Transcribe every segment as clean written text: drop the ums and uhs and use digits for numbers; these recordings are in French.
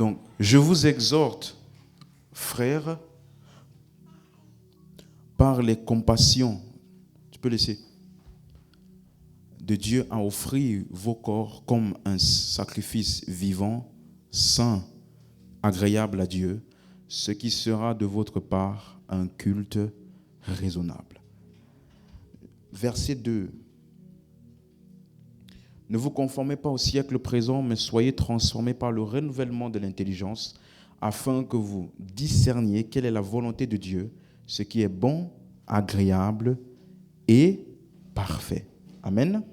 Donc, je vous exhorte, frères, par les compassions, tu peux laisser, de Dieu, à offrir vos corps comme un sacrifice vivant, saint, agréable à Dieu, ce qui sera de votre part un culte raisonnable. Verset 2. Ne vous conformez pas au siècle présent, mais soyez transformés par le renouvellement de l'intelligence, afin que vous discerniez quelle est la volonté de Dieu, ce qui est bon, agréable et parfait. Amen.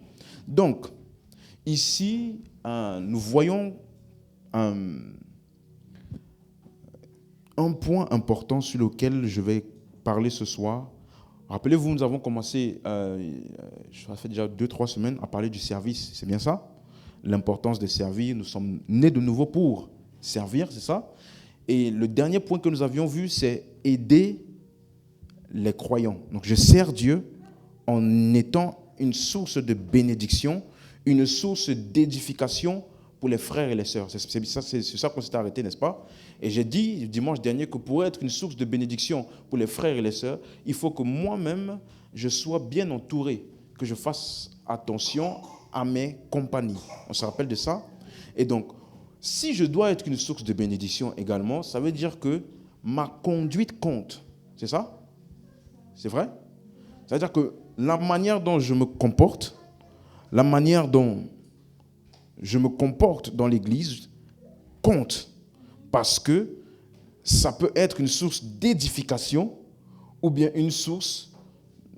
Donc, ici, nous voyons un point important sur lequel je vais parler ce soir. Rappelez-vous, nous avons commencé, ça fait déjà 2-3 semaines, à parler du service. C'est bien ça? L'importance de servir. Nous sommes nés de nouveau pour servir, c'est ça? Et le dernier point que nous avions vu, c'est aider les croyants. Donc, je sers Dieu en étant une source de bénédiction, une source d'édification pour les frères et les sœurs. C'est ça qu'on s'est arrêté, n'est-ce pas? Et j'ai dit dimanche dernier que pour être une source de bénédiction pour les frères et les sœurs, il faut que moi-même, je sois bien entouré, que je fasse attention à mes compagnies. On se rappelle de ça? Et donc, si je dois être une source de bénédiction également, ça veut dire que ma conduite compte. C'est ça? C'est vrai? Ça veut dire que la manière dont je me comporte, la manière dont je me comporte dans l'église compte, parce que ça peut être une source d'édification ou bien une source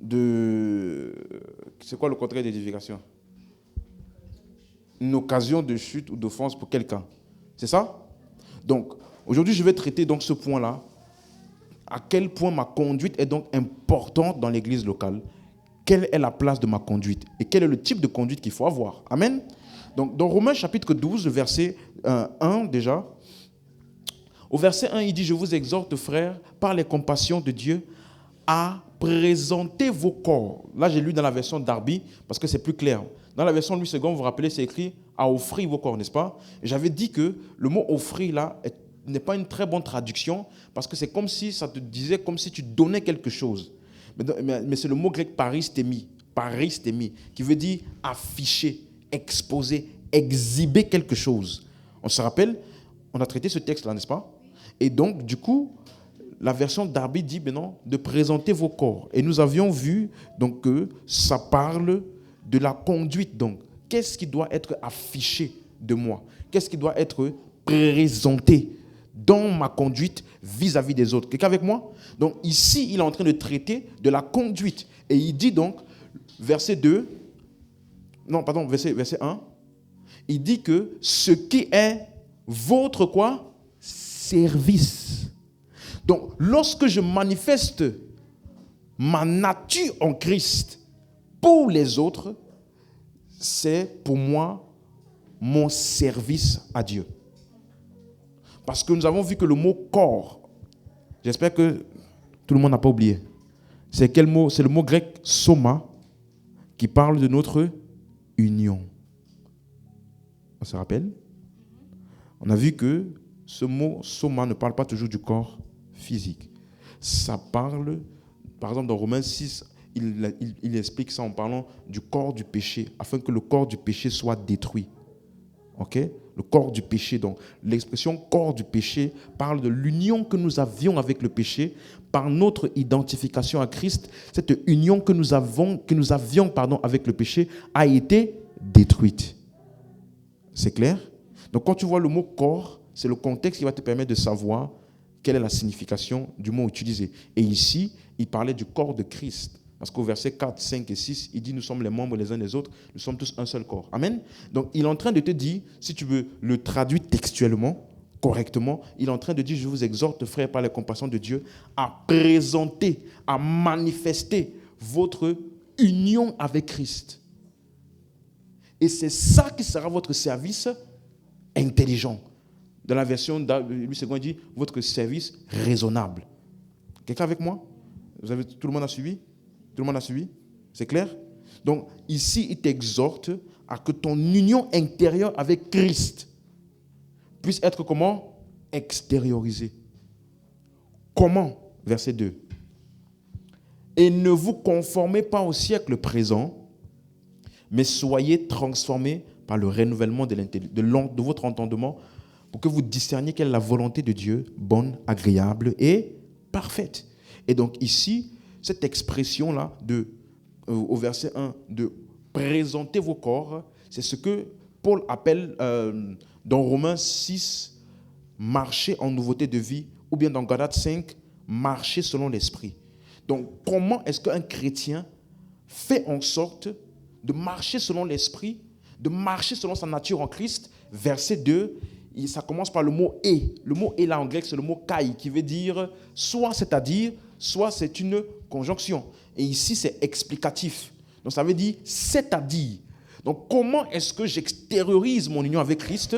de... C'est quoi le contraire d'édification? Une occasion de chute ou d'offense pour quelqu'un. C'est ça? Donc, aujourd'hui, je vais traiter donc ce point-là. À quel point ma conduite est donc importante dans l'église locale? Quelle est la place de ma conduite? Et quel est le type de conduite qu'il faut avoir? Amen. Donc, dans Romains chapitre 12, verset 1 déjà, au verset 1, il dit « Je vous exhorte, frères, par les compassions de Dieu, à présenter vos corps. » Là, j'ai lu dans la version Darby, parce que c'est plus clair. Dans la version Louis II, vous vous rappelez, c'est écrit « à offrir vos corps », n'est-ce pas? Et j'avais dit que le mot « offrir » là n'est pas une très bonne traduction, parce que c'est comme si ça te disait comme si tu donnais quelque chose. Mais c'est le mot grec paristémie, qui veut dire afficher, exposer, exhiber quelque chose. On se rappelle, on a traité ce texte-là, n'est-ce pas? Et donc, du coup, la version Darby dit maintenant de présenter vos corps. Et nous avions vu donc, que ça parle de la conduite. Donc, qu'est-ce qui doit être affiché de moi? Qu'est-ce qui doit être présenté dans ma conduite vis-à-vis des autres? Quelqu'un avec moi? Donc ici, il est en train de traiter de la conduite. Et il dit donc, verset 1, il dit que ce qui est votre quoi? Service. Donc, lorsque je manifeste ma nature en Christ pour les autres, c'est pour moi mon service à Dieu. Parce que nous avons vu que le mot corps, j'espère que tout le monde n'a pas oublié, c'est quel mot? C'est le mot grec soma qui parle de notre union. On se rappelle? On a vu que ce mot soma ne parle pas toujours du corps physique. Ça parle, par exemple dans Romains 6, il explique ça en parlant du corps du péché, afin que le corps du péché soit détruit. Ok? Le corps du péché. Donc, l'expression corps du péché parle de l'union que nous avions avec le péché par notre identification à Christ. Cette union que nous avions avec le péché a été détruite. C'est clair? Donc, quand tu vois le mot corps, c'est le contexte qui va te permettre de savoir quelle est la signification du mot utilisé. Et ici, il parlait du corps de Christ. Parce qu'au verset 4, 5 et 6, il dit « Nous sommes les membres les uns des autres, nous sommes tous un seul corps. » Amen. Donc, il est en train de te dire, si tu veux le traduire textuellement, correctement, il est en train de dire « Je vous exhorte, frères, par la compassion de Dieu, à présenter, à manifester votre union avec Christ. » Et c'est ça qui sera votre service intelligent. Dans la version Louis II, il dit « Votre service raisonnable. » Quelqu'un avec moi? Tout le monde a suivi? Tout le monde a suivi? C'est clair? Donc, ici, il t'exhorte à que ton union intérieure avec Christ puisse être comment? extérioriser. Comment? Verset 2. Et ne vous conformez pas au siècle présent, mais soyez transformés par le renouvellement de votre entendement pour que vous discerniez quelle est la volonté de Dieu, bonne, agréable et parfaite. Et donc ici, cette expression-là, au verset 1, de présenter vos corps, c'est ce que Paul appelle dans Romains 6, marcher en nouveauté de vie, ou bien dans Galates 5, marcher selon l'esprit. Donc, comment est-ce qu'un chrétien fait en sorte de marcher selon l'esprit, de marcher selon sa nature en Christ? Verset 2, ça commence par le mot « et ». Le mot « et » là en grec, c'est le mot « kai » qui veut dire soit c'est-à-dire, soit c'est une conjonction. Et ici, c'est explicatif. Donc, ça veut dire « c'est-à-dire ». Donc, comment est-ce que j'extériorise mon union avec Christ?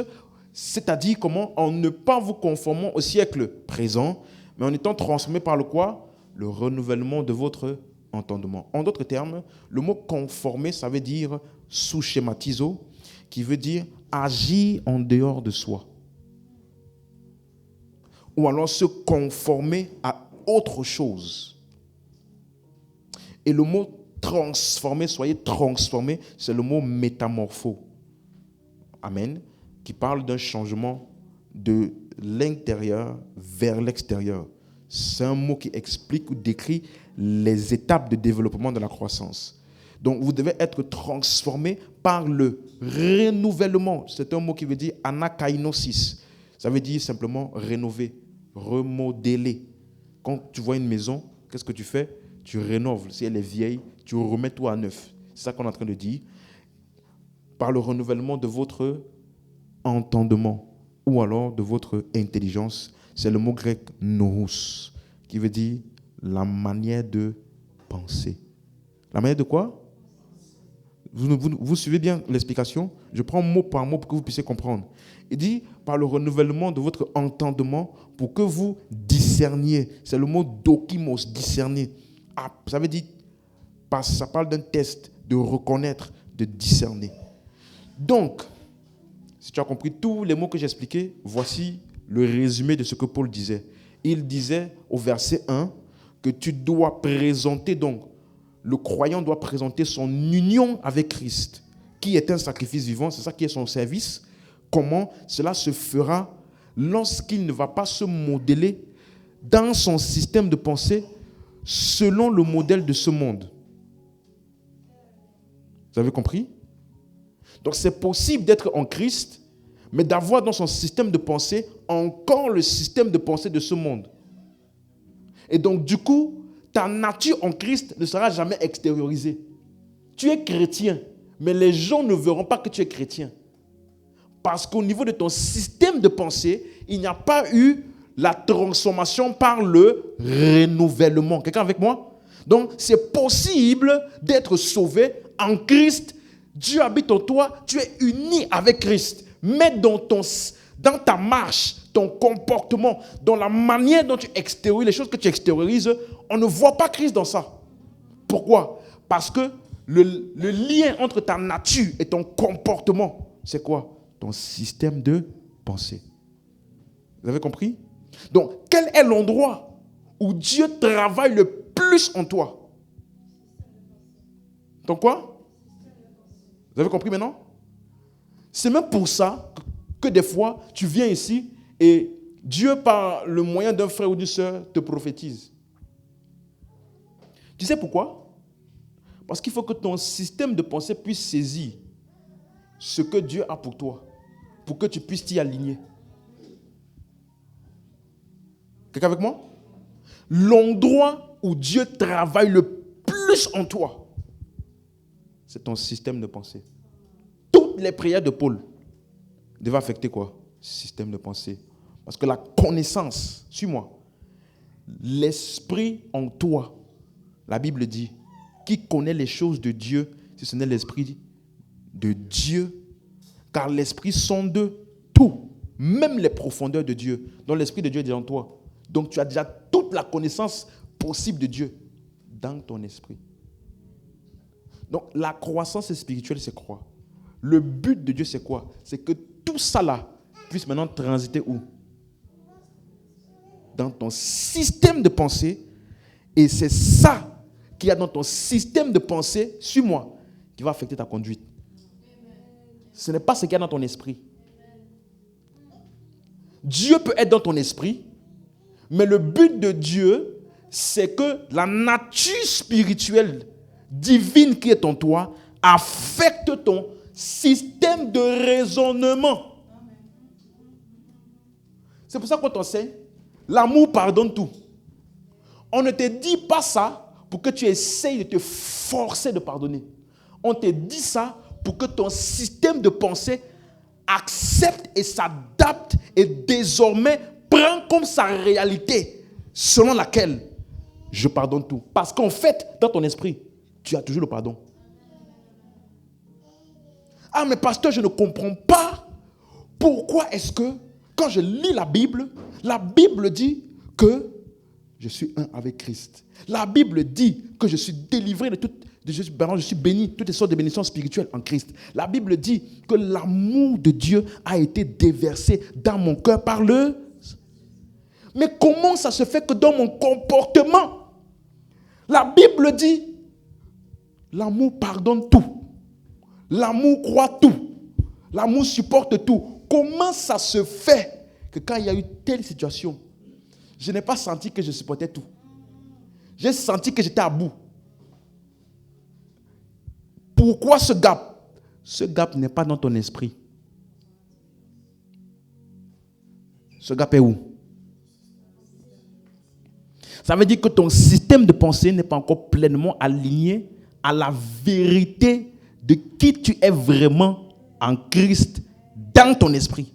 C'est-à-dire comment? En ne pas vous conformant au siècle présent, mais en étant transformé par le quoi? Le renouvellement de votre entendement. En d'autres termes, le mot conformer, ça veut dire sous-schématiso, qui veut dire agir en dehors de soi. Ou alors se conformer à autre chose. Et le mot transformer, soyez transformés, c'est le mot métamorpho. Amen. Qui parle d'un changement de l'intérieur vers l'extérieur. C'est un mot qui explique ou décrit les étapes de développement de la croissance. Donc, vous devez être transformé par le renouvellement. C'est un mot qui veut dire anakainosis. Ça veut dire simplement rénover, remodeler. Quand tu vois une maison, qu'est-ce que tu fais? Tu rénoves. Si elle est vieille, tu remets tout à neuf. C'est ça qu'on est en train de dire. Par le renouvellement de votre entendement ou alors de votre intelligence. C'est le mot grec nous, qui veut dire la manière de penser. La manière de quoi? Vous suivez bien l'explication? Je prends mot par mot pour que vous puissiez comprendre. Il dit par le renouvellement de votre entendement pour que vous discerniez. C'est le mot dokimos, discerner. Ah, ça veut dire, ça parle d'un test, de reconnaître, de discerner. Donc, si tu as compris tous les mots que j'ai expliqués, voici le résumé de ce que Paul disait. Il disait au verset 1 que tu dois présenter, donc le croyant doit présenter son union avec Christ, qui est un sacrifice vivant, c'est ça qui est son service. Comment cela se fera lorsqu'il ne va pas se modeler dans son système de pensée selon le modèle de ce monde. Vous avez compris? Donc c'est possible d'être en Christ, mais d'avoir dans son système de pensée encore le système de pensée de ce monde. Et donc du coup, ta nature en Christ ne sera jamais extériorisée. Tu es chrétien, mais les gens ne verront pas que tu es chrétien. Parce qu'au niveau de ton système de pensée, il n'y a pas eu la transformation par le renouvellement. Quelqu'un avec moi? Donc c'est possible d'être sauvé en Christ. Dieu habite en toi, tu es uni avec Christ. Mais dans ta marche, ton comportement, dans la manière dont tu extériorises les choses que tu extériorises, on ne voit pas Christ dans ça. Pourquoi? Parce que le lien entre ta nature et ton comportement, c'est quoi? Ton système de pensée. Vous avez compris? Donc, quel est l'endroit où Dieu travaille le plus en toi? Donc quoi? Vous avez compris maintenant? C'est même pour ça que des fois, tu viens ici et Dieu, par le moyen d'un frère ou d'une sœur, te prophétise. Tu sais pourquoi? Parce qu'il faut que ton système de pensée puisse saisir ce que Dieu a pour toi, pour que tu puisses t'y aligner. Quelqu'un avec moi? L'endroit où Dieu travaille le plus en toi, c'est ton système de pensée. Toutes les prières de Paul devaient affecter quoi? Système de pensée. Parce que la connaissance, suis-moi, l'esprit en toi, la Bible dit, qui connaît les choses de Dieu, si ce n'est l'esprit de Dieu, car l'esprit sonde tout, même les profondeurs de Dieu. Donc l'esprit de Dieu est déjà en toi. Donc tu as déjà toute la connaissance possible de Dieu dans ton esprit. Donc la croissance spirituelle, c'est quoi? Le but de Dieu, c'est quoi? C'est que tout ça là puisse maintenant transiter où? dans ton système de pensée et c'est ça qu'il y a dans ton système de pensée, suis-moi, qui va affecter ta conduite. Ce n'est pas ce qu'il y a dans ton esprit. Dieu peut être dans ton esprit, mais le but de Dieu, c'est que la nature spirituelle divine qui est en toi affecte ton système de raisonnement. C'est pour ça qu'on t'enseigne, l'amour pardonne tout. On ne te dit pas ça pour que tu essayes de te forcer de pardonner. On te dit ça pour que ton système de pensée accepte et s'adapte et désormais prend comme sa réalité selon laquelle je pardonne tout. Parce qu'en fait, dans ton esprit, tu as toujours le pardon. Ah, mais pasteur, je ne comprends pas pourquoi est-ce que quand je lis la Bible dit que je suis un avec Christ. La Bible dit que je suis délivré de toute... Je suis béni, toutes les sortes de bénédictions spirituelles en Christ. La Bible dit que l'amour de Dieu a été déversé dans mon cœur par le... Mais comment ça se fait que dans mon comportement, la Bible dit, l'amour pardonne tout. L'amour croit tout. L'amour supporte tout. Comment ça se fait que quand il y a eu telle situation, je n'ai pas senti que je supportais tout. J'ai senti que j'étais à bout. Pourquoi ce gap? Ce gap n'est pas dans ton esprit. Ce gap est où? Ça veut dire que ton système de pensée n'est pas encore pleinement aligné à la vérité de qui tu es vraiment en Christ dans ton esprit.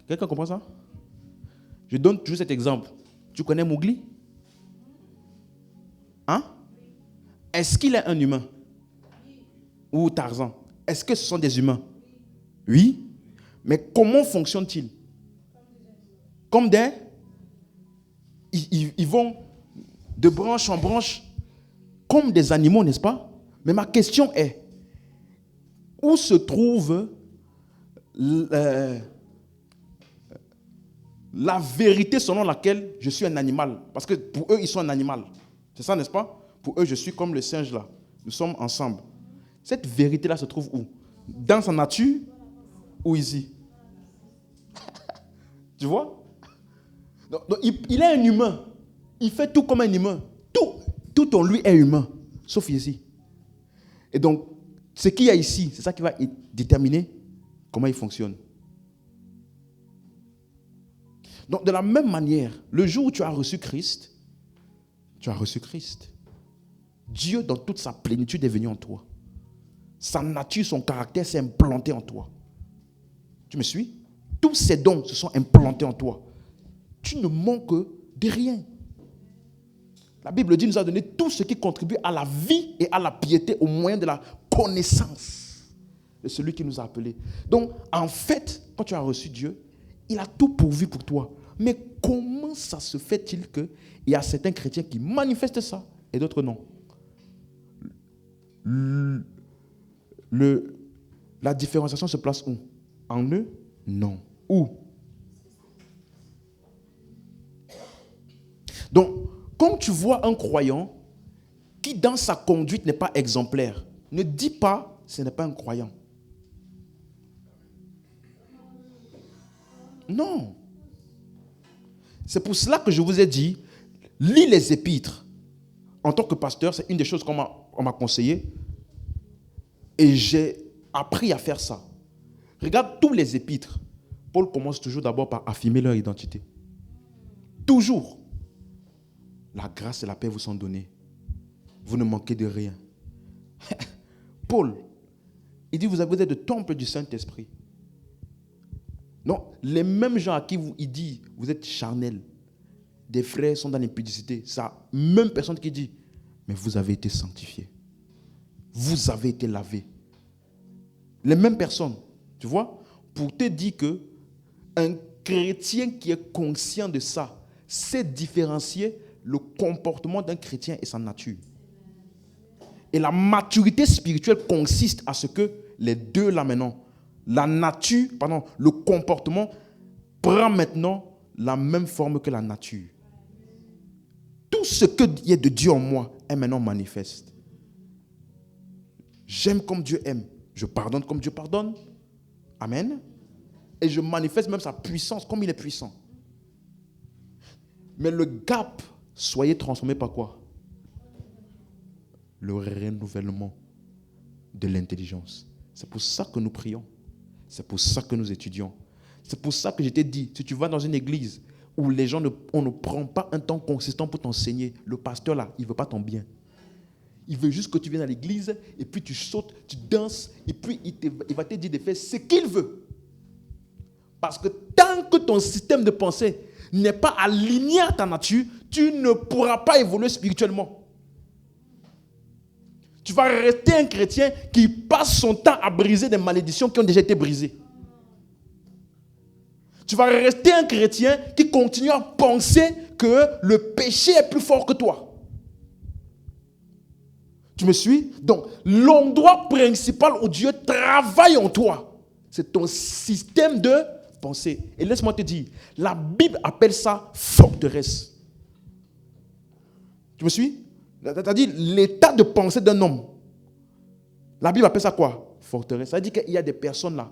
Quelqu'un comprend ça? Je donne toujours cet exemple. Tu connais Mowgli? Hein? Est-ce qu'il est un humain? Ou Tarzan? Est-ce que ce sont des humains? Oui. Mais comment fonctionne-t-il? Comme des... Ils vont de branche en branche comme des animaux, n'est-ce pas? Mais ma question est, où se trouve la vérité selon laquelle je suis un animal? Parce que pour eux, ils sont un animal. C'est ça, n'est-ce pas? Pour eux, je suis comme le singe là. Nous sommes ensemble. Cette vérité-là se trouve où? Dans sa nature ou ici? Tu vois? Donc, il est un humain. Il fait tout comme un humain. Tout en lui est humain, sauf ici. Et donc, ce qu'il y a ici, c'est ça qui va déterminer comment il fonctionne. Donc, de la même manière, le jour où tu as reçu Christ, tu as reçu Christ. Dieu, dans toute sa plénitude, est venu en toi. Sa nature, son caractère s'est implanté en toi. Tu me suis? Tous ces dons se sont implantés en toi. Tu ne manques de rien. La Bible dit, nous a donné tout ce qui contribue à la vie et à la piété au moyen de la connaissance de celui qui nous a appelés. Donc, en fait, quand tu as reçu Dieu, il a tout pourvu pour toi. Mais comment ça se fait-il qu'il y a certains chrétiens qui manifestent ça et d'autres non? La différenciation se place où? En eux? Non. Où? Donc, quand tu vois un croyant qui, dans sa conduite, n'est pas exemplaire, ne dis pas ce n'est pas un croyant. Non. C'est pour cela que je vous ai dit, lis les épîtres. En tant que pasteur, c'est une des choses qu'on m'a conseillé. Et j'ai appris à faire ça. Regarde tous les épîtres. Paul commence toujours d'abord par affirmer leur identité. Toujours. La grâce et la paix vous sont données. Vous ne manquez de rien. Paul, il dit, vous êtes le temple du Saint-Esprit. Non, les mêmes gens à qui il dit, vous êtes charnels. Des frères sont dans l'impudicité. C'est la même personne qui dit, mais vous avez été sanctifiés. Vous avez été lavés. Les mêmes personnes, tu vois, pour te dire que un chrétien qui est conscient de ça, sait différencier le comportement d'un chrétien et sa nature. Et la maturité spirituelle consiste à ce que les deux là maintenant, le comportement prend maintenant la même forme que la nature. Tout ce qui est de Dieu en moi est maintenant manifeste. J'aime comme Dieu aime. Je pardonne comme Dieu pardonne. Amen. Et je manifeste même sa puissance comme il est puissant. Mais le gap, soyez transformés par quoi? Le renouvellement de l'intelligence. C'est pour ça que nous prions. C'est pour ça que nous étudions. C'est pour ça que je t'ai dit, si tu vas dans une église où les gens on ne prend pas un temps consistant pour t'enseigner, le pasteur là, il ne veut pas ton bien. Il veut juste que tu viennes à l'église et puis tu sautes, tu danses et puis il va te dire de faire ce qu'il veut. Parce que tant que ton système de pensée n'est pas aligné à ta nature, tu ne pourras pas évoluer spirituellement. Tu vas rester un chrétien qui passe son temps à briser des malédictions qui ont déjà été brisées. Tu vas rester un chrétien qui continue à penser que le péché est plus fort que toi. Tu me suis? Donc, l'endroit principal où Dieu travaille en toi, c'est ton système de pensée. Et laisse-moi te dire, la Bible appelle ça forteresse. Tu me suis? C'est-à-dire l'état de pensée d'un homme. La Bible appelle ça quoi? Forteresse. Ça veut dire qu'il y a des personnes là,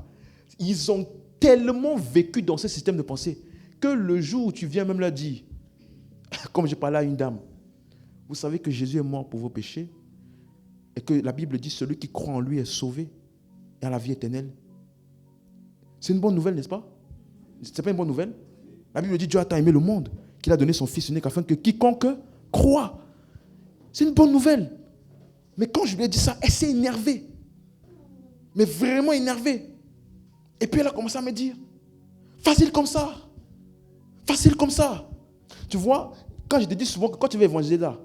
ils ont tellement vécu dans ce système de pensée que le jour où tu viens même leur dire, comme je parlais à une dame, vous savez que Jésus est mort pour vos péchés et que la Bible dit celui qui croit en lui est sauvé et a la vie éternelle. C'est une bonne nouvelle, n'est-ce pas? Ce n'est pas une bonne nouvelle? La Bible dit Dieu a tant aimé le monde qu'il a donné son Fils unique afin que quiconque croit. C'est une bonne nouvelle. Mais quand je lui ai dit ça, elle s'est énervée. Mais vraiment énervée. Et puis elle a commencé à me dire, facile comme ça. Facile comme ça. Tu vois, quand je te dis souvent que quand tu vas évangéliser là,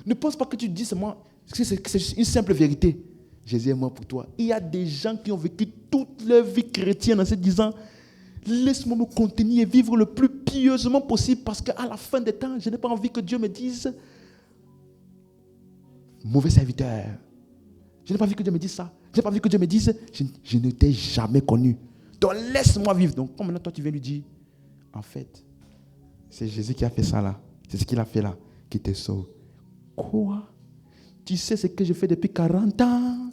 ne pense pas que tu dis seulement que c'est une simple vérité. Jésus est mort pour toi. Il y a des gens qui ont vécu toute leur vie chrétienne en se disant, laisse-moi me contenir et vivre le plus pieusement possible parce qu'à la fin des temps, je n'ai pas envie que Dieu me dise, mauvais serviteur. Je n'ai pas envie que Dieu me dise ça. Je n'ai pas envie que Dieu me dise, je ne t'ai jamais connu. Donc laisse-moi vivre. Donc comme maintenant toi tu viens lui dire, en fait, c'est Jésus qui a fait ça là. C'est ce qu'il a fait là, qui te sauve. Quoi? Tu sais ce que je fais depuis 40 ans?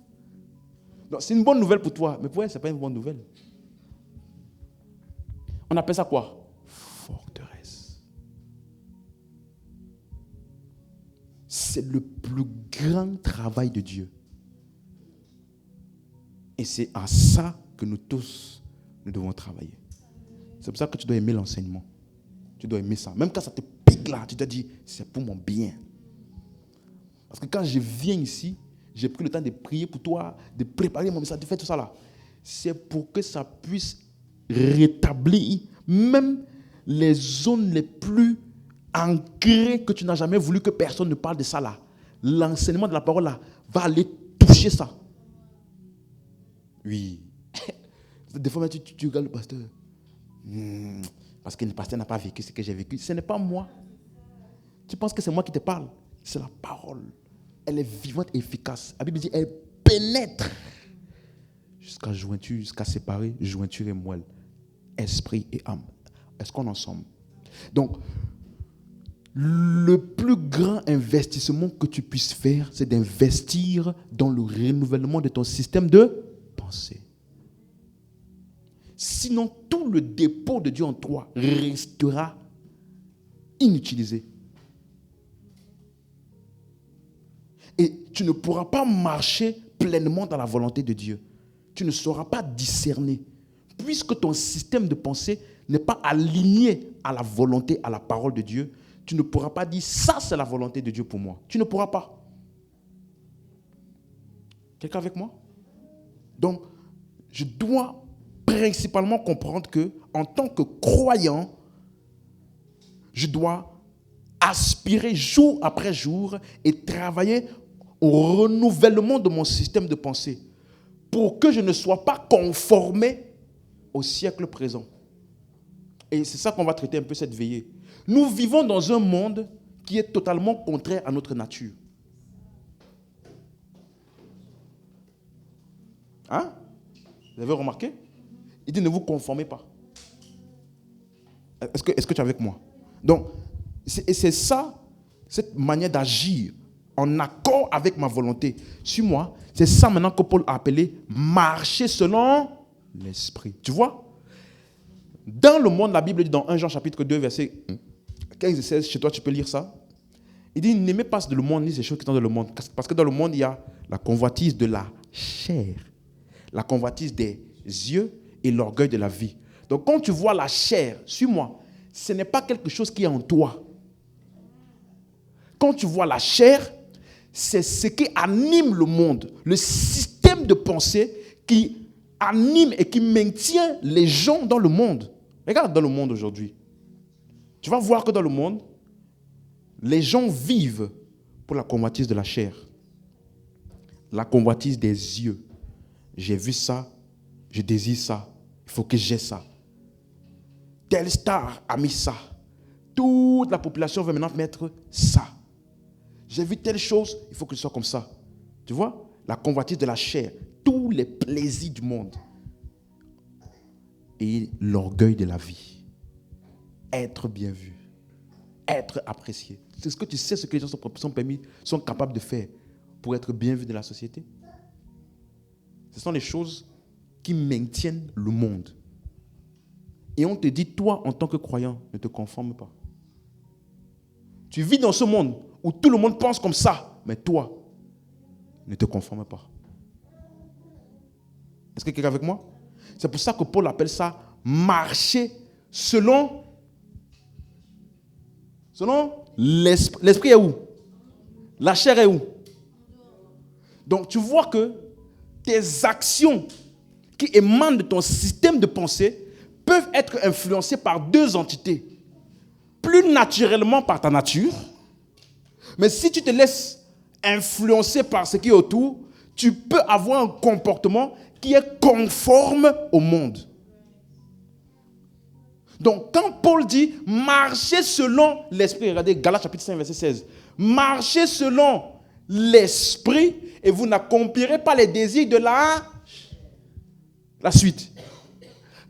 Non, c'est une bonne nouvelle pour toi. Mais pour elle, ce n'est pas une bonne nouvelle. On appelle ça quoi? Forteresse. C'est le plus grand travail de Dieu. Et c'est à ça que nous tous, nous devons travailler. C'est pour ça que tu dois aimer l'enseignement. Tu dois aimer ça. Même quand ça te pique là, tu te dis, c'est pour mon bien. Parce que quand je viens ici, j'ai pris le temps de prier pour toi, de préparer mon message, de faire tout ça là. C'est pour que ça puisse rétablir même les zones les plus ancrées que tu n'as jamais voulu que personne ne parle de ça là. L'enseignement de la parole là va aller toucher ça. Oui. Des fois, tu regardes le pasteur. Parce que le pasteur n'a pas vécu ce que j'ai vécu. Ce n'est pas moi. Tu penses que c'est moi qui te parle? C'est la parole. Elle est vivante et efficace. La Bible dit, elle pénètre jusqu'à jointure, jusqu'à séparer jointure et moelle, esprit et âme. Est-ce qu'on est ensemble? Donc, le plus grand investissement que tu puisses faire, c'est d'investir dans le renouvellement de ton système de pensée. Sinon, tout le dépôt de Dieu en toi restera inutilisé. Et tu ne pourras pas marcher pleinement dans la volonté de Dieu. Tu ne sauras pas discerner. Puisque ton système de pensée n'est pas aligné à la volonté, à la parole de Dieu, tu ne pourras pas dire ça c'est la volonté de Dieu pour moi. Tu ne pourras pas. Quelqu'un avec moi? Donc, je dois principalement comprendre que, en tant que croyant, je dois aspirer jour après jour et travailler au renouvellement de mon système de pensée pour que je ne sois pas conformé au siècle présent. Et c'est ça qu'on va traiter un peu cette veillée. Nous vivons dans un monde qui est totalement contraire à notre nature. Hein? Vous avez remarqué? Il dit ne vous conformez pas. Est-ce que tu es avec moi? Donc, c'est ça, cette manière d'agir en accord avec ma volonté. Suis-moi, c'est ça maintenant que Paul a appelé marcher selon l'esprit. Tu vois? Dans le monde, la Bible dit dans 1 Jean chapitre 2, verset 15 et 16, chez toi tu peux lire ça. Il dit, n'aimez pas le monde ni ces choses qui sont dans le monde. Parce que dans le monde, il y a la convoitise de la chair, la convoitise des yeux et l'orgueil de la vie. Donc quand tu vois la chair, suis-moi, ce n'est pas quelque chose qui est en toi. Quand tu vois la chair, c'est ce qui anime le monde, le système de pensée qui anime et qui maintient les gens dans le monde. Regarde dans le monde aujourd'hui. Tu vas voir que dans le monde, les gens vivent pour la convoitise de la chair, la convoitise des yeux. J'ai vu ça, je désire ça, il faut que j'aie ça. Telle star a mis ça. Toute la population veut maintenant mettre ça. J'ai vu telle chose, il faut que je sois comme ça. Tu vois? La convoitise de la chair, tous les plaisirs du monde. Et l'orgueil de la vie. Être bien vu. Être apprécié. Est-ce que tu sais ce que les gens sont capables de faire pour être bien vus de la société? Ce sont les choses qui maintiennent le monde. Et on te dit, toi, en tant que croyant, ne te conforme pas. Tu vis dans ce monde où tout le monde pense comme ça, mais toi, ne te conforme pas. Est-ce que quelqu'un est avec moi? C'est pour ça que Paul appelle ça marcher selon l'esprit. L'esprit est où? La chair est où? Donc tu vois que tes actions qui émanent de ton système de pensée peuvent être influencées par deux entités. Plus naturellement par ta nature, mais si tu te laisses influencer par ce qui est autour, tu peux avoir un comportement qui est conforme au monde. Donc, quand Paul dit « marchez selon l'esprit », regardez Galates chapitre 5, verset 16. « Marchez selon l'esprit et vous n'accomplirez pas les désirs de la suite.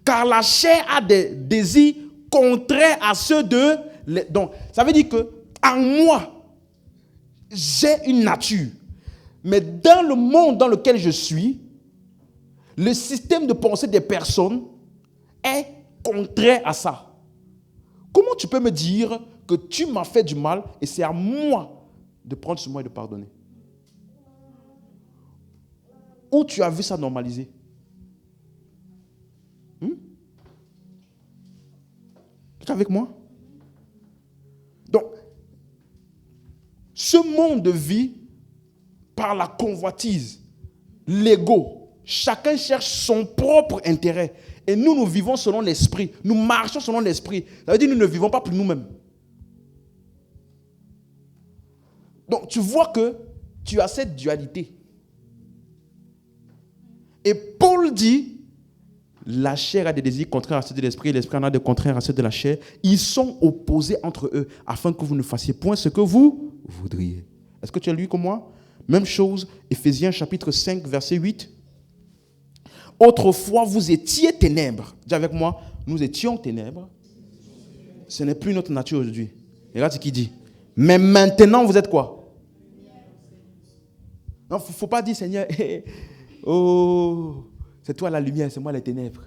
Car la chair a des désirs contraires à ceux de... Donc, ça veut dire que en moi, j'ai une nature. Mais dans le monde dans lequel je suis, le système de pensée des personnes est contraire à ça. Comment tu peux me dire que tu m'as fait du mal et c'est à moi de prendre sur moi et de pardonner? Où tu as vu ça normalisé? Tu es avec moi? Donc, ce monde vit par la convoitise, l'ego. Chacun cherche son propre intérêt. Et nous vivons selon l'esprit. Nous marchons selon l'esprit. Ça veut dire que nous ne vivons pas pour nous-mêmes. Donc, tu vois que tu as cette dualité. Et Paul dit, la chair a des désirs contraires à ceux de l'esprit, et l'esprit en a des contraires à ceux de la chair. Ils sont opposés entre eux, afin que vous ne fassiez point ce que vous voudriez. Est-ce que tu as lu comme moi? Même chose, Éphésiens chapitre 5, verset 8. Autrefois, vous étiez ténèbres. Dis avec moi, nous étions ténèbres. Ce n'est plus notre nature aujourd'hui. Regarde ce qu'il dit. Mais maintenant, vous êtes quoi? Non, il ne faut pas dire, Seigneur, oh, c'est toi la lumière, c'est moi les ténèbres.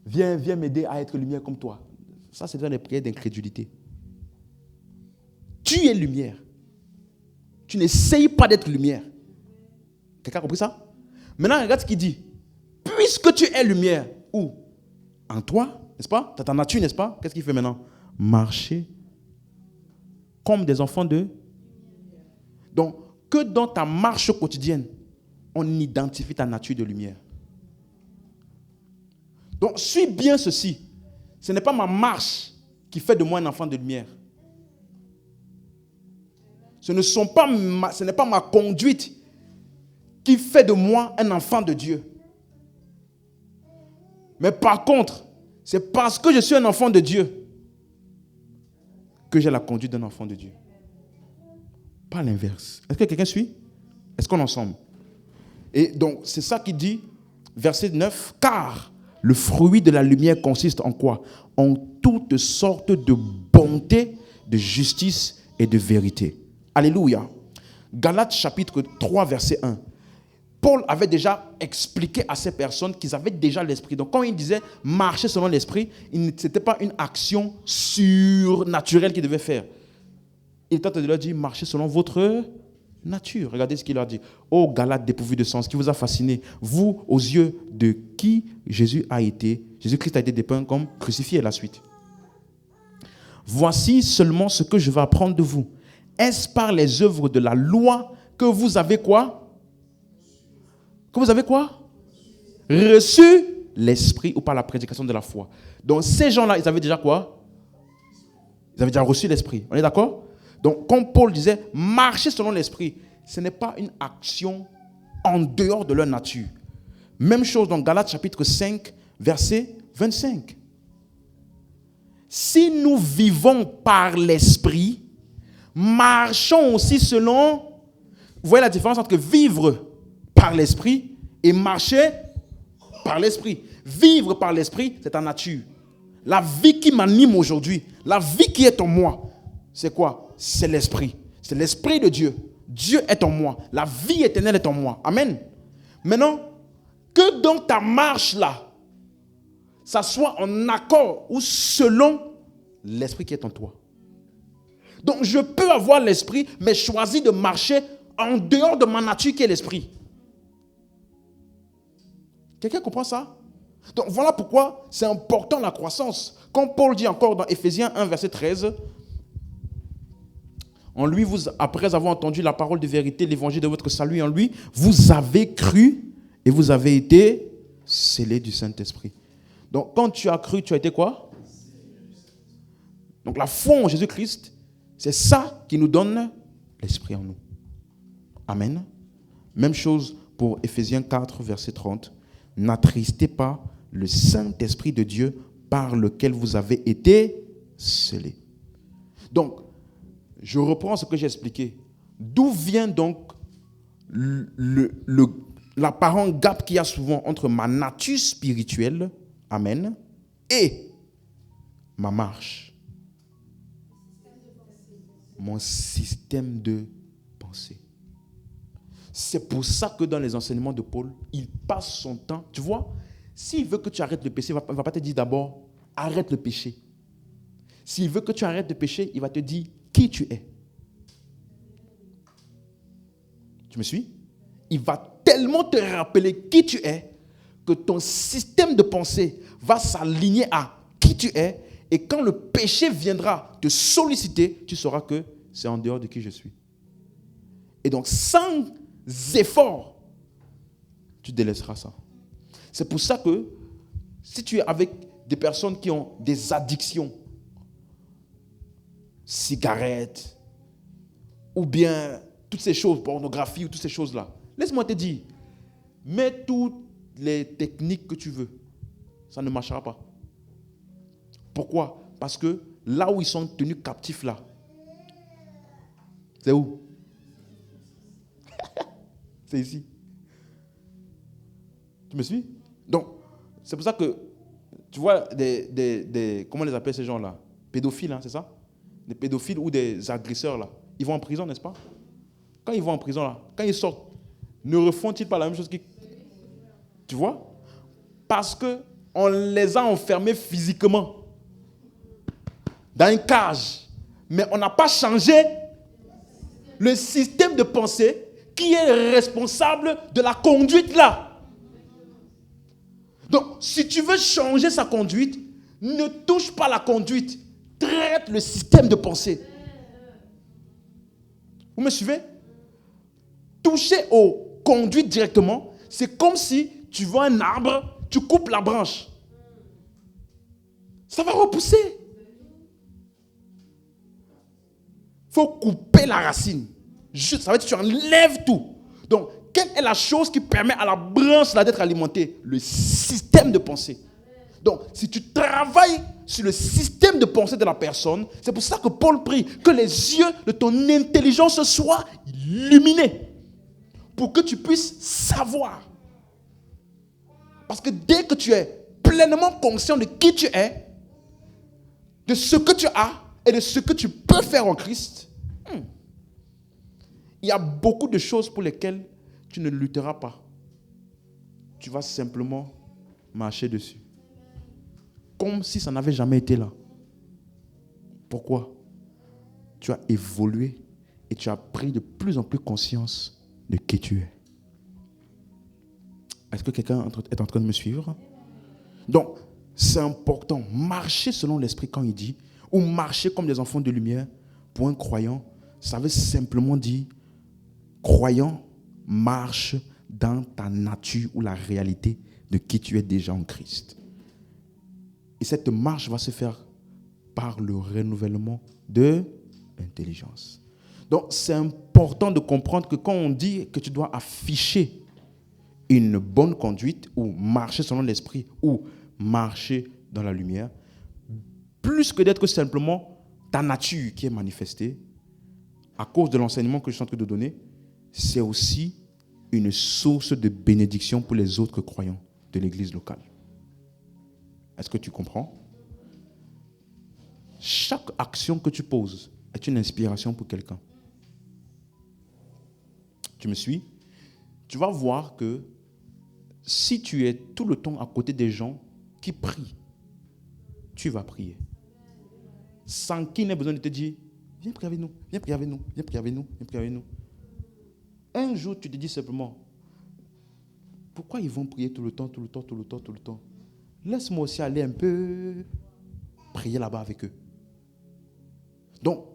Viens m'aider à être lumière comme toi. Ça, c'est dans les prières d'incrédulité. Tu es lumière. Tu n'essayes pas d'être lumière. Quelqu'un a compris ça? Maintenant, regarde ce qu'il dit. Puisque tu es lumière, où? En toi, n'est-ce pas? Tu as ta nature, n'est-ce pas? Qu'est-ce qu'il fait maintenant? Marcher comme des enfants de... Donc, que dans ta marche quotidienne, on identifie ta nature de lumière. Donc, suis bien ceci. Ce n'est pas ma marche qui fait de moi un enfant de lumière. Ce n'est pas ma conduite qui fait de moi un enfant de Dieu. Mais par contre, c'est parce que je suis un enfant de Dieu que j'ai la conduite d'un enfant de Dieu. Pas l'inverse. Est-ce que quelqu'un suit? Est-ce qu'on est ensemble? Et donc, c'est ça qui dit, verset 9, car Le fruit de la lumière consiste en quoi? En toutes sortes de bonté, de justice et de vérité. Alléluia. Galates chapitre 3, verset 1. Paul avait déjà expliqué à ces personnes qu'ils avaient déjà l'esprit. Donc quand il disait marcher selon l'esprit, ce n'était pas une action surnaturelle qu'ils devaient faire. Il était en train de leur dire marchez selon votre nature. Regardez ce qu'il leur dit. Ô Galates dépourvus de sens, qui vous a fasciné, vous, aux yeux de qui Jésus-Christ a été dépeint comme crucifié, à la suite. Voici seulement ce que je vais apprendre de vous. Est-ce par les œuvres de la loi que vous avez quoi? Que vous avez quoi? Reçu l'esprit, ou par la prédication de la foi. Donc ces gens-là, ils avaient déjà quoi? Ils avaient déjà reçu l'esprit. On est d'accord? Donc comme Paul disait, marcher selon l'esprit, ce n'est pas une action en dehors de leur nature. Même chose dans Galates chapitre 5, verset 25. Si nous vivons par l'esprit, marchons aussi selon... Vous voyez la différence entre vivre par l'esprit et marcher par l'esprit. Vivre par l'esprit, c'est ta nature. La vie qui m'anime aujourd'hui, la vie qui est en moi, c'est quoi? C'est l'esprit. C'est l'esprit de Dieu. Dieu est en moi. La vie éternelle est en moi. Amen. Maintenant, que dans ta marche là, ça soit en accord ou selon l'esprit qui est en toi. Donc je peux avoir l'esprit, mais choisir de marcher en dehors de ma nature qui est l'esprit. Quelqu'un comprend ça? Donc voilà pourquoi c'est important la croissance. Comme Paul dit encore dans Éphésiens 1, verset 13, en lui, après avoir entendu la parole de vérité, l'évangile de votre salut en lui, vous avez cru et vous avez été scellés du Saint-Esprit. Donc quand tu as cru, tu as été quoi? Donc la foi en Jésus-Christ, c'est ça qui nous donne l'esprit en nous. Amen. Même chose pour Éphésiens 4, verset 30. N'attristez pas le Saint-Esprit de Dieu par lequel vous avez été scellés. Donc, je reprends ce que j'ai expliqué. D'où vient donc l'apparent gap qu'il y a souvent entre ma nature spirituelle, amen, et ma marche, mon système de pensée. C'est pour ça que dans les enseignements de Paul, il passe son temps. Tu vois, s'il veut que tu arrêtes le péché, il ne va pas te dire d'abord, arrête le péché. S'il veut que tu arrêtes de pécher, il va te dire qui tu es. Tu me suis? Il va tellement te rappeler qui tu es que ton système de pensée va s'aligner à qui tu es. Et quand le péché viendra te solliciter, tu sauras que c'est en dehors de qui je suis. Et donc, sans effort, tu délaisseras ça. C'est pour ça que si tu es avec des personnes qui ont des addictions, cigarettes, ou bien toutes ces choses, pornographie, ou toutes ces choses-là, laisse-moi te dire, mets toutes les techniques que tu veux, ça ne marchera pas. Pourquoi? Parce que là où ils sont tenus captifs, là, c'est où? C'est ici. Tu me suis? Donc, c'est pour ça que, tu vois, comment on les appelle ces gens-là? Pédophiles, hein, c'est ça? Des pédophiles ou des agresseurs, là. Ils vont en prison, n'est-ce pas? Quand ils vont en prison, là, quand ils sortent, ne refont-ils pas la même chose qu'ils... Tu vois? Parce qu'on les a enfermés physiquement dans une cage. Mais on n'a pas changé le système de pensée qui est responsable de la conduite là. Donc, si tu veux changer sa conduite, ne touche pas la conduite. Traite le système de pensée. Vous me suivez? Toucher aux conduites directement, c'est comme si tu vois un arbre, tu coupes la branche. Ça va repousser. Il faut couper la racine. Juste, ça veut dire que tu enlèves tout. Donc, quelle est la chose qui permet à la branche là d'être alimentée? Le système de pensée. Donc, si tu travailles sur le système de pensée de la personne, c'est pour ça que Paul prie que les yeux de ton intelligence soient illuminés pour que tu puisses savoir. Parce que dès que tu es plein pleinement conscient de qui tu es, de ce que tu as et de ce que tu peux faire en Christ, il y a beaucoup de choses pour lesquelles tu ne lutteras pas. Tu vas simplement marcher dessus. Comme si ça n'avait jamais été là. Pourquoi? Tu as évolué et tu as pris de plus en plus conscience de qui tu es. Est-ce que quelqu'un est en train de me suivre? Donc, c'est important. Marcher selon l'esprit quand il dit, ou marcher comme des enfants de lumière, pour un croyant, ça veut simplement dire, croyant, marche dans ta nature ou la réalité de qui tu es déjà en Christ. Et cette marche va se faire par le renouvellement de l'intelligence. Donc, c'est important de comprendre que quand on dit que tu dois afficher une bonne conduite ou marcher selon l'esprit ou marcher dans la lumière, plus que d'être simplement ta nature qui est manifestée, à cause de l'enseignement que je suis en train de donner, c'est aussi une source de bénédiction pour les autres croyants de l'église locale. Est-ce que tu comprends? Chaque action que tu poses est une inspiration pour quelqu'un. Tu me suis? Tu vas voir que si tu es tout le temps à côté des gens qui prient, tu vas prier. Sans qu'il n'ait besoin de te dire, viens prier avec nous, viens prier avec nous, viens prier avec nous, viens prier avec nous. Un jour, tu te dis simplement, pourquoi ils vont prier tout le temps? Laisse-moi aussi aller un peu prier là-bas avec eux. Donc,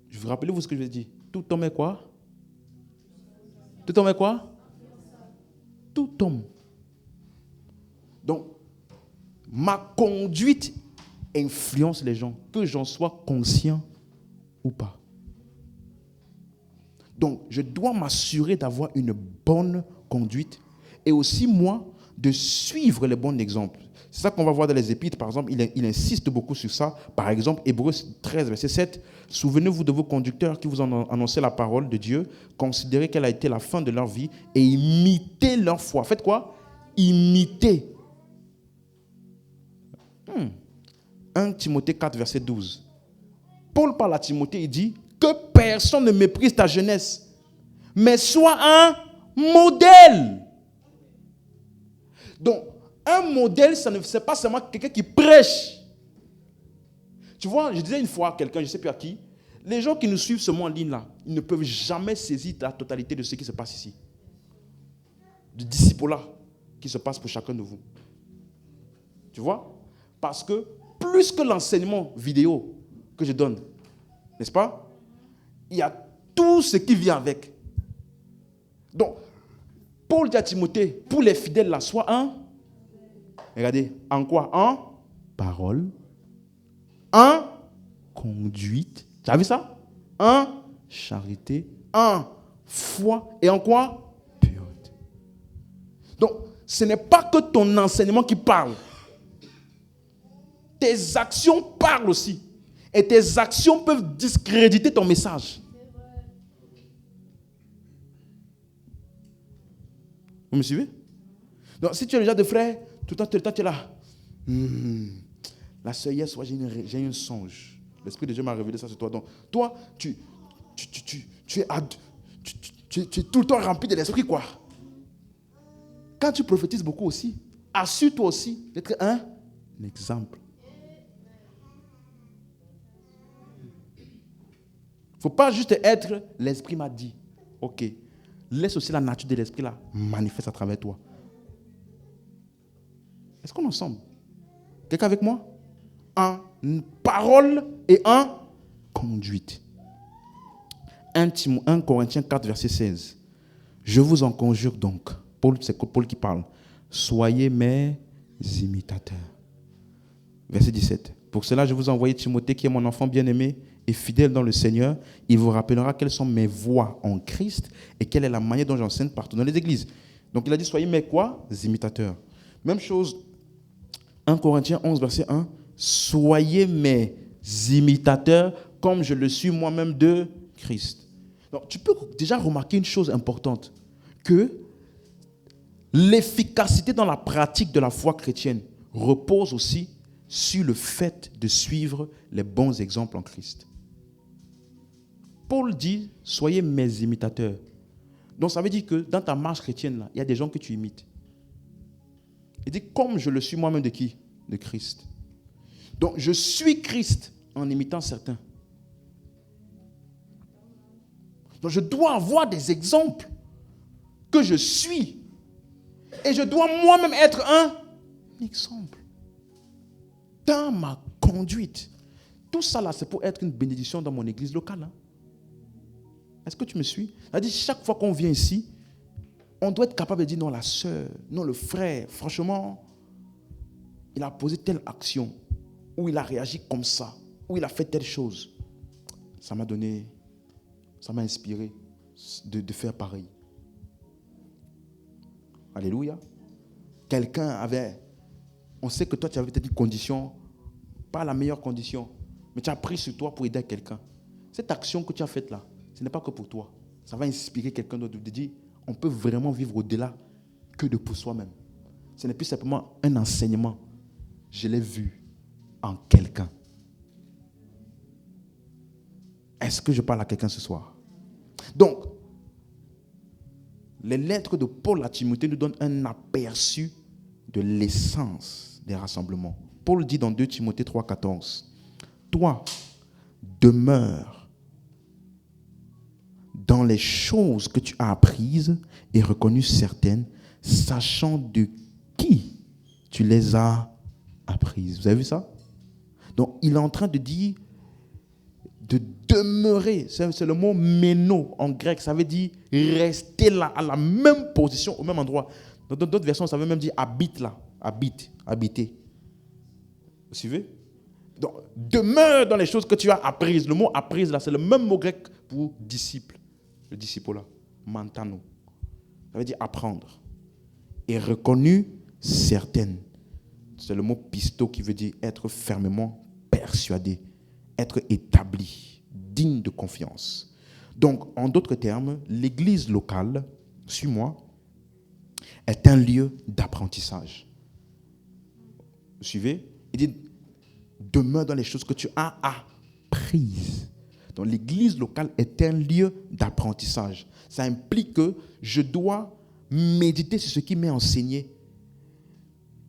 je vous rappelle ce que je vous ai dit. Tout homme est quoi? Tout homme est quoi? Tout homme. Donc, ma conduite influence les gens, que j'en sois conscient ou pas. Donc, je dois m'assurer d'avoir une bonne conduite et aussi, moi, de suivre les bons exemples. C'est ça qu'on va voir dans les Épîtres, par exemple, il insiste beaucoup sur ça. Par exemple, Hébreux 13, verset 7, « Souvenez-vous de vos conducteurs qui vous ont annoncé la parole de Dieu, considérez qu'elle a été la fin de leur vie et imitez leur foi. » Faites quoi? Imitez. 1 Timothée 4, verset 12. Paul parle à Timothée, il dit que personne ne méprise ta jeunesse, mais sois un modèle. Donc, un modèle, c'est pas seulement quelqu'un qui prêche. Tu vois, je disais une fois à quelqu'un, je ne sais plus à qui, les gens qui nous suivent seulement en ligne là, ils ne peuvent jamais saisir la totalité de ce qui se passe ici. Du disciple-là qui se passe pour chacun de vous. Tu vois? Parce que plus que l'enseignement vidéo que je donne, n'est-ce pas? Il y a tout ce qui vient avec. Donc, Paul dit à Timothée, pour les fidèles là, soit un, regardez, en quoi? En parole, en conduite, tu as vu ça? En charité, en foi et en quoi? Pureté. Donc, ce n'est pas que ton enseignement qui parle. Tes actions parlent aussi. Et tes actions peuvent discréditer ton message. Vous me suivez? Donc, si tu es le genre de frère, tout le temps tu es là. La sœur, hier soir, j'ai eu un songe. L'Esprit de Dieu m'a révélé ça sur toi. Donc, toi, tu es tout le temps rempli de l'esprit, quoi. Quand tu prophétises beaucoup aussi, assure-toi aussi d'être un exemple. Il ne faut pas juste être, l'esprit m'a dit. Ok. Laisse aussi la nature de l'esprit là manifeste à travers toi. Est-ce qu'on est ensemble? Quelqu'un avec moi? En parole et en conduite. 1 Corinthiens 4, verset 16. Je vous en conjure donc. C'est Paul qui parle. Soyez mes imitateurs. Verset 17. Pour cela, je vous ai envoyé Timothée, qui est mon enfant bien-aimé et fidèle dans le Seigneur. Il vous rappellera quelles sont mes voies en Christ et quelle est la manière dont j'enseigne partout dans les églises. Donc il a dit, soyez mes quoi? Imitateurs. Même chose, 1 Corinthiens 11, verset 1. Soyez mes imitateurs comme je le suis moi-même de Christ. Donc tu peux déjà remarquer une chose importante, que l'efficacité dans la pratique de la foi chrétienne repose aussi sur le fait de suivre les bons exemples en Christ. Paul dit, soyez mes imitateurs. Donc ça veut dire que dans ta marche chrétienne, là, il y a des gens que tu imites. Il dit, comme je le suis moi-même de qui? De Christ. Donc je suis Christ en imitant certains. Donc je dois avoir des exemples que je suis. Et je dois moi-même être un exemple. Dans ma conduite. Tout ça là, c'est pour être une bénédiction dans mon église locale. Hein? Est-ce que tu me suis? C'est-à-dire, chaque fois qu'on vient ici, on doit être capable de dire non, la sœur, non, le frère, franchement, il a posé telle action, ou il a réagi comme ça, ou il a fait telle chose. Ça m'a donné, ça m'a inspiré de faire pareil. Alléluia. Quelqu'un avait, on sait que toi tu avais peut-être une condition, pas la meilleure condition, mais tu as pris sur toi pour aider quelqu'un. Cette action que tu as faite là, ce n'est pas que pour toi. Ça va inspirer quelqu'un d'autre de dire, on peut vraiment vivre au-delà que de pour soi-même. Ce n'est plus simplement un enseignement. Je l'ai vu en quelqu'un. Est-ce que je parle à quelqu'un ce soir? Donc, les lettres de Paul à Timothée nous donnent un aperçu de l'essence des rassemblements. Paul dit dans 2 Timothée 3,14, « Toi, demeure dans les choses que tu as apprises et reconnues certaines, sachant de qui tu les as apprises. » Vous avez vu ça? Donc, il est en train de dire de demeurer. C'est le mot méno en grec. Ça veut dire rester là, à la même position, au même endroit. Dans d'autres versions, ça veut même dire habite là. Habite, habiter. Vous suivez? Donc, demeure dans les choses que tu as apprises. Le mot apprise là, c'est le même mot grec pour disciple. Le disciple là, mantano. Ça veut dire apprendre. Et reconnu certaines. C'est le mot pisto qui veut dire être fermement persuadé, être établi, digne de confiance. Donc, en d'autres termes, l'église locale, suis-moi, est un lieu d'apprentissage. Vous suivez? Il dit, demeure dans les choses que tu as apprises. Donc, l'église locale est un lieu d'apprentissage. Ça implique que je dois méditer sur ce qui m'est enseigné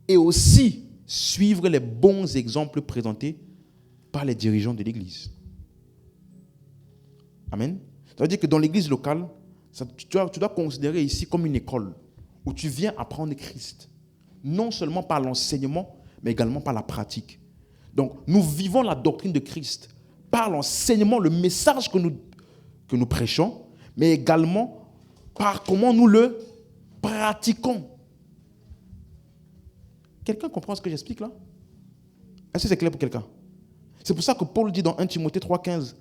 et aussi suivre les bons exemples présentés par les dirigeants de l'église. Amen. Ça veut dire que dans l'église locale, tu dois considérer ici comme une école où tu viens apprendre Christ. Non seulement par l'enseignement, mais également par la pratique. Donc, nous vivons la doctrine de Christ par l'enseignement, le message que nous prêchons, mais également par comment nous le pratiquons. Quelqu'un comprend ce que j'explique là? Est-ce que c'est clair pour quelqu'un? C'est pour ça que Paul dit dans 1 Timothée 3,15,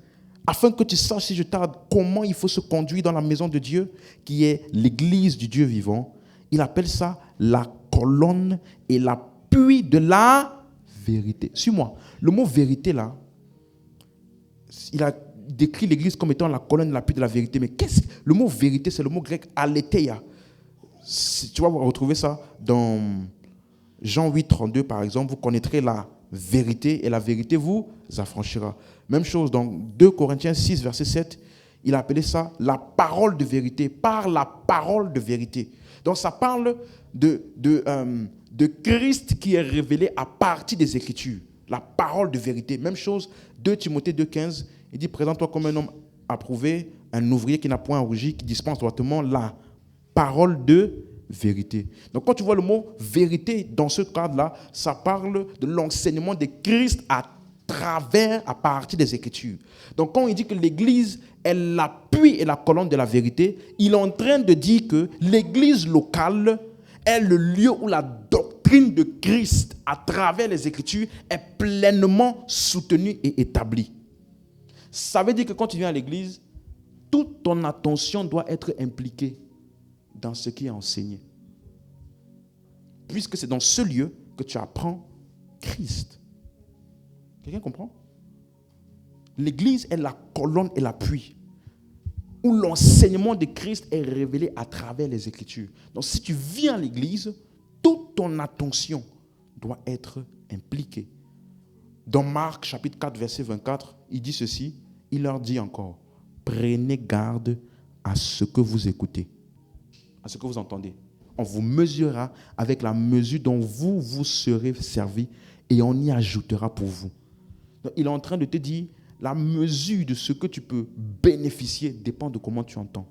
afin que tu saches, si je tarde, comment il faut se conduire dans la maison de Dieu, qui est l'église du Dieu vivant. Il appelle ça la colonne et l'appui de la vérité. Suis-moi. Le mot vérité là, il a décrit l'église comme étant la colonne et l'appui de la vérité. Mais le mot vérité, c'est le mot grec aletheia. Tu vas retrouver ça dans Jean 8, 32 par exemple. Vous connaîtrez la vérité et la vérité vous affranchira. Même chose dans 2 Corinthiens 6, verset 7. Il a appelé ça la parole de vérité, par la parole de vérité. Donc ça parle de Christ qui est révélé à partir des Écritures. La parole de vérité. Même chose, 2 Timothée 2,15. Il dit, présente-toi comme un homme approuvé, un ouvrier qui n'a point à rougir, qui dispense droitement la parole de vérité. Donc quand tu vois le mot vérité dans ce cadre-là, ça parle de l'enseignement de Christ à partir des Écritures. Donc quand il dit que l'Église est l'appui et la colonne de la vérité, il est en train de dire que l'Église locale est le lieu où la doctrine de Christ à travers les Écritures est pleinement soutenue et établie. Ça veut dire que quand tu viens à l'Église, toute ton attention doit être impliquée dans ce qui est enseigné. Puisque c'est dans ce lieu que tu apprends Christ. Quelqu'un comprend? L'Église est la colonne et l'appui, où l'enseignement de Christ est révélé à travers les Écritures. Donc si tu viens à l'Église, toute ton attention, doit être impliqué. Dans Marc, chapitre 4, verset 24, il dit ceci, il leur dit encore, prenez garde à ce que vous écoutez, à ce que vous entendez. On vous mesurera avec la mesure dont vous vous serez servi et on y ajoutera pour vous. Donc, il est en train de te dire, la mesure de ce que tu peux bénéficier dépend de comment tu entends.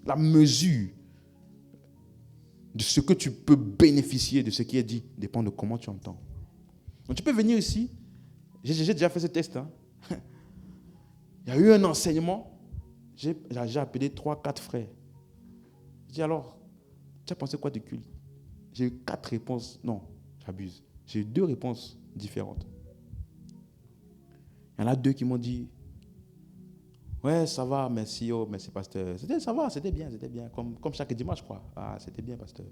La mesure de ce que tu peux bénéficier de ce qui est dit dépend de comment tu entends. Donc tu peux venir ici. J'ai déjà fait ce test. Il y a eu un enseignement. J'ai appelé 3-4 frères. J'ai dit alors, tu as pensé quoi du culte? J'ai eu 4 réponses. Non, j'abuse. J'ai eu 2 réponses différentes. Il y en a 2 qui m'ont dit, ouais, ça va, merci, oh, merci, pasteur. Ça va, c'était bien. Comme chaque dimanche, je crois. Ah, c'était bien, pasteur.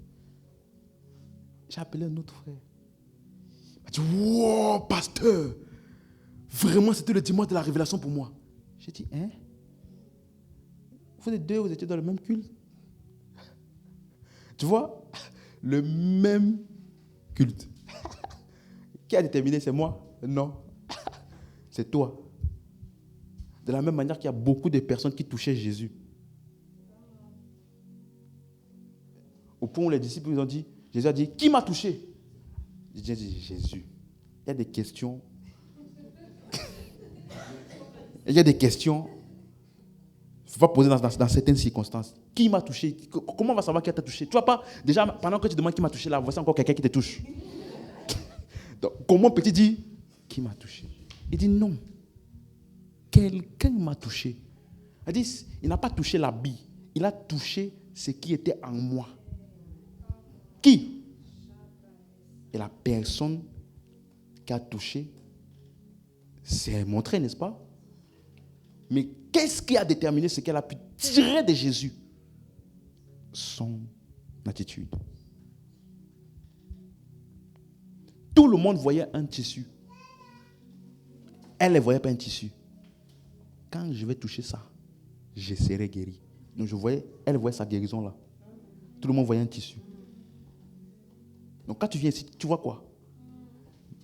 J'ai appelé un autre frère. Il m'a dit, wow, pasteur, vraiment, c'était le dimanche de la révélation pour moi. J'ai dit, hein? Vous êtes 2, vous étiez dans le même culte. Tu vois, le même culte. Qui a déterminé? C'est moi? Non. C'est toi. De la même manière qu'il y a beaucoup de personnes qui touchaient Jésus. Au point où les disciples ils ont dit, Jésus a dit, qui m'a touché? J'ai dit, Jésus. Il y a des questions. Il y a des questions. Il ne faut pas poser dans certaines circonstances. Qui m'a touché? Comment on va savoir qui t'a touché? Tu ne vois pas, déjà, pendant que tu demandes qui m'a touché, là, voici encore quelqu'un qui te touche. Donc, comment peut-il dire, qui m'a touché? Il dit non. Quelqu'un m'a touché. Il n'a pas touché l'habit. Il a touché ce qui était en moi. Qui? Et la personne qui a touché s'est montrée, n'est-ce pas? Mais qu'est-ce qui a déterminé ce qu'elle a pu tirer de Jésus? Son attitude. Tout le monde voyait un tissu. Elle ne voyait pas un tissu. Quand je vais toucher ça, je serai guéri. Donc elle voyait sa guérison là. Tout le monde voyait un tissu. Donc quand tu viens ici, tu vois quoi?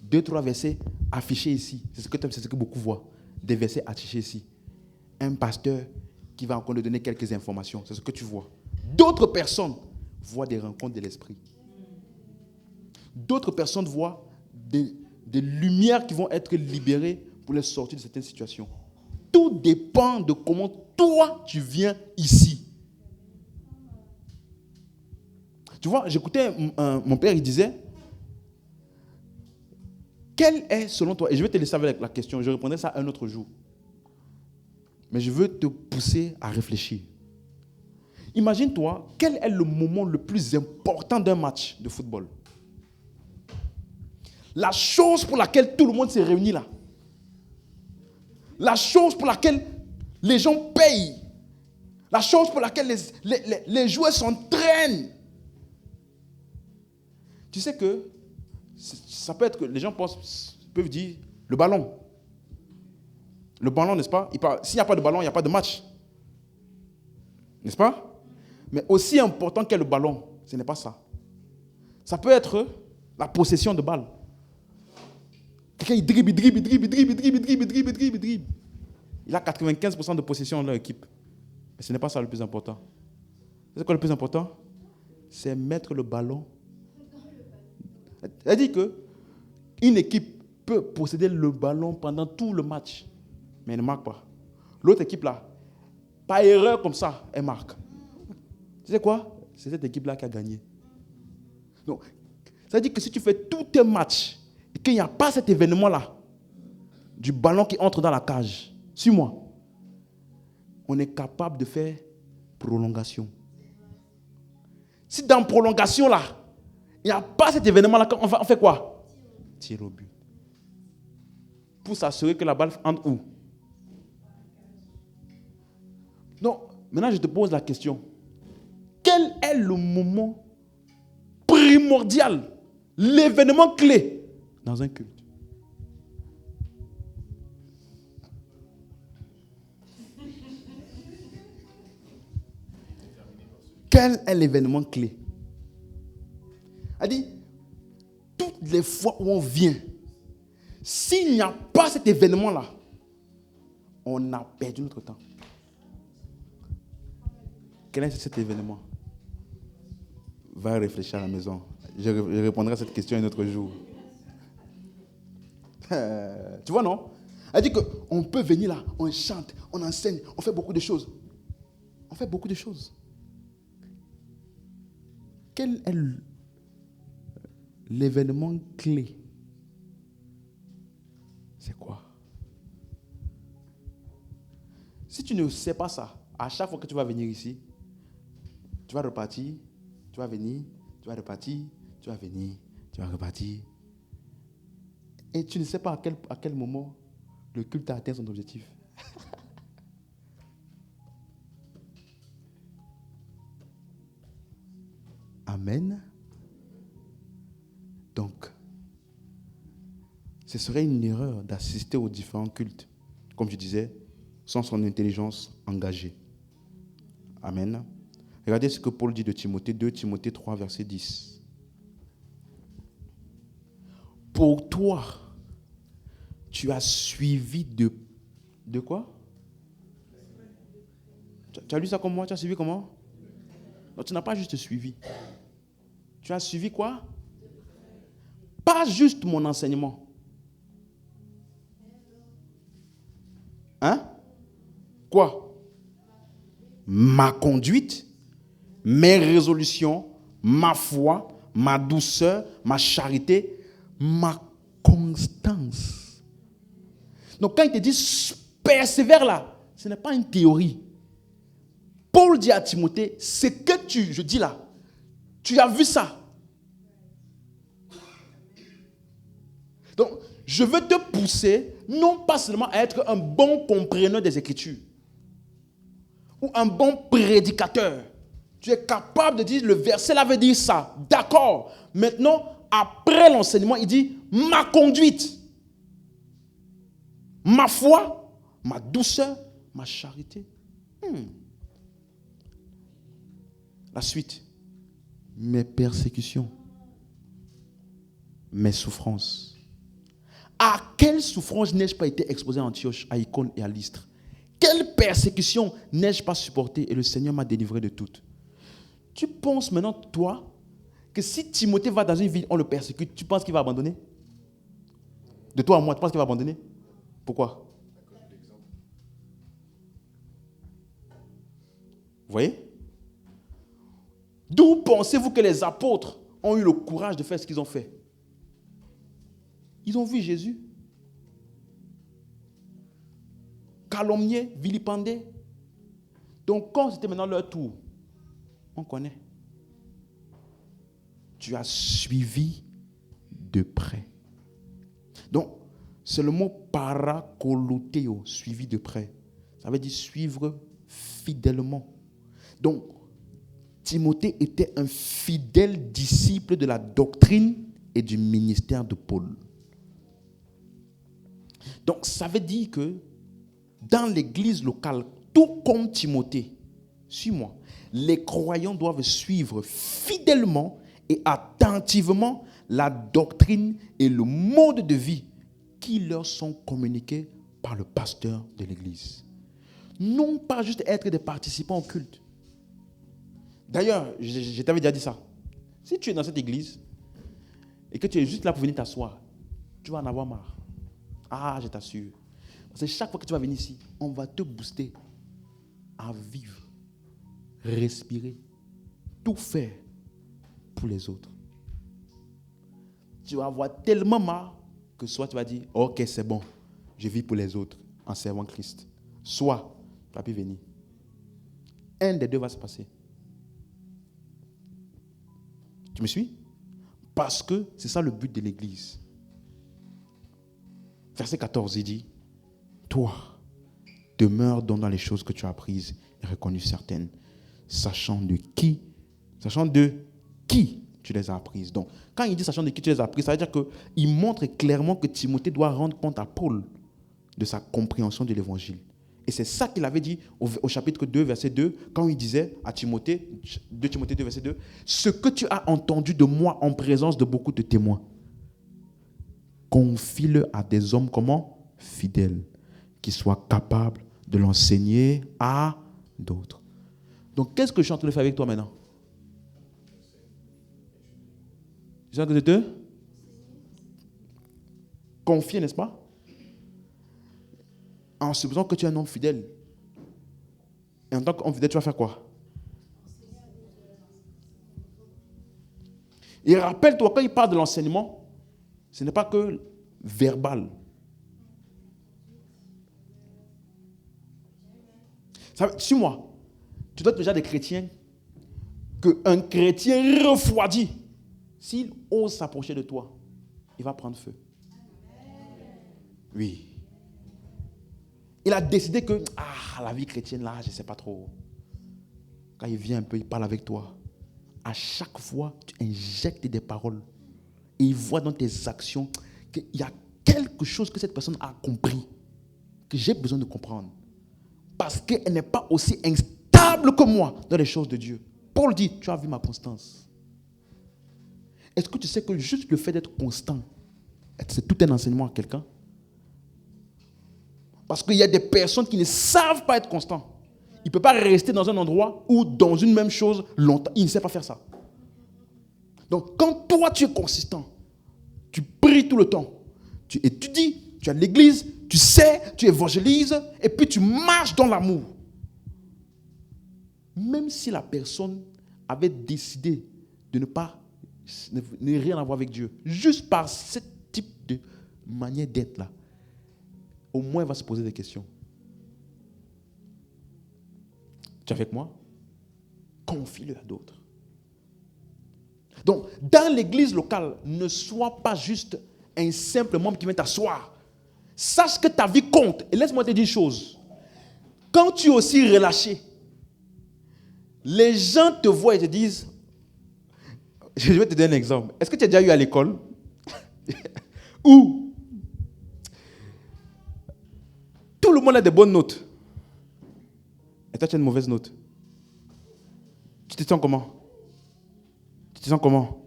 2-3 versets affichés ici. C'est ce que beaucoup voient. Des versets affichés ici. Un pasteur qui va encore nous donner quelques informations. C'est ce que tu vois. D'autres personnes voient des rencontres de l'esprit. D'autres personnes voient des lumières qui vont être libérées pour les sortir de certaines situations. Tout dépend de comment toi tu viens ici. Tu vois, j'écoutais mon père, il disait, quel est selon toi, et je vais te laisser avec la question, je répondrai ça un autre jour. Mais je veux te pousser à réfléchir. Imagine-toi, quel est le moment le plus important d'un match de football? La chose pour laquelle tout le monde s'est réuni là. La chose pour laquelle les gens payent. La chose pour laquelle les joueurs s'entraînent. Tu sais que ça peut être que les gens peuvent dire le ballon. Le ballon, n'est-ce pas? S'il n'y a pas de ballon, il n'y a pas de match. N'est-ce pas? Mais aussi important qu'est le ballon, ce n'est pas ça. Ça peut être la possession de balle. Quelqu'un, il dribble. Il a 95% de possession dans leur équipe. Mais ce n'est pas ça le plus important. C'est quoi le plus important? C'est mettre le ballon. Elle dit qu'une équipe peut posséder le ballon pendant tout le match, mais elle ne marque pas. L'autre équipe là, par erreur comme ça, elle marque. Tu sais quoi? C'est cette équipe là qui a gagné. Donc, ça veut dire que si tu fais tout un match et qu'il n'y a pas cet événement là, du ballon qui entre dans la cage, suis-moi, on est capable de faire prolongation. Si dans prolongation là, il n'y a pas cet événement-là, on fait quoi? Tire au but. Pour s'assurer que la balle entre où? Donc, maintenant je te pose la question. Quel est le moment primordial, l'événement clé dans un culte? Quel est l'événement clé? Elle dit, toutes les fois où on vient, s'il n'y a pas cet événement-là, on a perdu notre temps. Quel est cet événement? Va réfléchir à la maison. Je répondrai à cette question un autre jour. Tu vois, non? Elle dit qu'on peut venir là, on chante, on enseigne, on fait beaucoup de choses. On fait beaucoup de choses. Quel est l'événement clé? C'est quoi? Si tu ne sais pas ça, à chaque fois que tu vas venir ici, tu vas repartir, tu vas venir, tu vas repartir, tu vas venir, tu vas repartir. Et tu ne sais pas à quel moment le culte a atteint son objectif. Amen. Donc, ce serait une erreur d'assister aux différents cultes, comme je disais, sans son intelligence engagée. Amen. Regardez ce que Paul dit de Timothée, 2 Timothée 3, verset 10. Pour toi, tu as suivi de quoi? Tu as lu ça comme moi? Tu as suivi comment? Non, tu n'as pas juste suivi. Tu as suivi quoi? Pas juste mon enseignement. Hein? Quoi? Ma conduite, mes résolutions, ma foi, ma douceur, ma charité, ma constance. Donc quand il te dit persévère là, ce n'est pas une théorie. Paul dit à Timothée, ce que je dis là, tu as vu ça. Donc, je veux te pousser, non pas seulement à être un bon compreneur des Écritures, ou un bon prédicateur. Tu es capable de dire, le verset là veut dire ça. D'accord. Maintenant, après l'enseignement, il dit, ma conduite, ma foi, ma douceur, ma charité. La suite. Mes persécutions, mes souffrances. À quelle souffrance n'ai-je pas été exposé à Antioche, à Icône et à Lystre? Quelle persécution n'ai-je pas supportée et le Seigneur m'a délivré de toutes? Tu penses maintenant, toi, que si Timothée va dans une ville, on le persécute, tu penses qu'il va abandonner? De toi à moi, tu penses qu'il va abandonner? Pourquoi? Vous voyez? D'où pensez-vous que les apôtres ont eu le courage de faire ce qu'ils ont fait? Ils ont vu Jésus calomnié, vilipendé. Donc quand c'était maintenant leur tour, on connaît. Tu as suivi de près. Donc, c'est le mot parakoloteo, suivi de près. Ça veut dire suivre fidèlement. Donc, Timothée était un fidèle disciple de la doctrine et du ministère de Paul. Donc, ça veut dire que dans l'église locale, tout comme Timothée, suis-moi, les croyants doivent suivre fidèlement et attentivement la doctrine et le mode de vie qui leur sont communiqués par le pasteur de l'église. Non pas juste être des participants au culte. D'ailleurs, je t'avais déjà dit ça. Si tu es dans cette église et que tu es juste là pour venir t'asseoir, tu vas en avoir marre. Ah, je t'assure. Parce que chaque fois que tu vas venir ici, on va te booster à vivre, respirer, tout faire pour les autres. Tu vas avoir tellement marre que soit tu vas dire, ok, c'est bon, je vis pour les autres en servant Christ. Soit tu vas plus venir. Un des deux va se passer. Tu me suis? Parce que c'est ça le but de l'église. Verset 14, il dit, toi, demeure donc dans les choses que tu as apprises et reconnues certaines, sachant de qui tu les as apprises. Donc, quand il dit sachant de qui tu les as apprises, ça veut dire qu'il montre clairement que Timothée doit rendre compte à Paul de sa compréhension de l'évangile Et c'est ça qu'il avait dit au chapitre 2, verset 2, quand il disait à Timothée, 2 Timothée 2, verset 2, « Ce que tu as entendu de moi en présence de beaucoup de témoins, confie-le à des hommes comment? Fidèles, qui soient capables de l'enseigner à d'autres. » Donc, qu'est-ce que je suis en train de faire avec toi maintenant? Je suis en train de te confier, n'est-ce pas? En supposant que tu es un homme fidèle. Et en tant qu'homme fidèle, tu vas faire quoi? Et rappelle-toi, quand il parle de l'enseignement, ce n'est pas que verbal. Suis-moi. Tu dois être déjà des chrétiens qu'un chrétien refroidi, s'il ose s'approcher de toi, il va prendre feu. Oui. Il a décidé que, la vie chrétienne, là, je ne sais pas trop. Quand il vient un peu, il parle avec toi. À chaque fois, tu injectes des paroles. Et il voit dans tes actions qu'il y a quelque chose que cette personne a compris, que j'ai besoin de comprendre. Parce qu'elle n'est pas aussi instable que moi dans les choses de Dieu. Paul dit, tu as vu ma constance. Est-ce que tu sais que juste le fait d'être constant, c'est tout un enseignement à quelqu'un? Parce qu'il y a des personnes qui ne savent pas être constants. Il ne peut pas rester dans un endroit ou dans une même chose longtemps. Il ne sait pas faire ça. Donc, quand toi, tu es consistant, tu pries tout le temps, tu étudies, tu as l'église, tu sais, tu évangélises, et puis tu marches dans l'amour. Même si la personne avait décidé de ne rien avoir avec Dieu, juste par ce type de manière d'être là, au moins elle va se poser des questions. Tu es avec moi? Confie-le à d'autres. Donc, dans l'église locale, ne sois pas juste un simple membre qui vient t'asseoir. Sache que ta vie compte. Et laisse-moi te dire une chose. Quand tu es aussi relâché, les gens te voient et te disent, je vais te donner un exemple. Est-ce que tu as déjà eu à l'école où tout le monde a des bonnes notes et toi tu as une mauvaise note? Tu te sens comment? Tu te sens comment?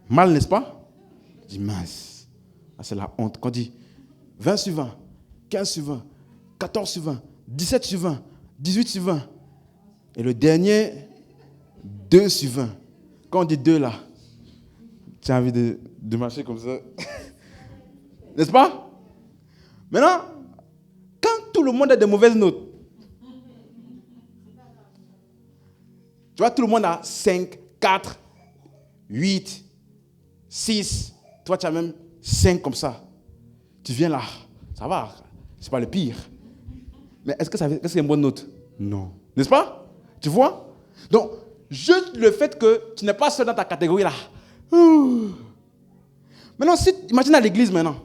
Mal, n'est-ce pas? Je dis mince. C'est la honte. Quand on dit 20 sur 20, 15 sur 20, 14 sur 20, 17 sur 20, 18 sur 20. Et le dernier, 2 sur 20. Quand on dit 2 là, tu as envie de marcher comme ça. N'est-ce pas? Maintenant, quand tout le monde a des mauvaises notes, tu vois, tout le monde a 5, 4, 8, 6. Toi, tu as même 5 comme ça. Tu viens là. Ça va. C'est pas le pire. Mais est-ce que c'est une bonne note? Non. N'est-ce pas? Tu vois? Donc, juste le fait que tu n'es pas seul dans ta catégorie là. Maintenant, imagine à l'église maintenant.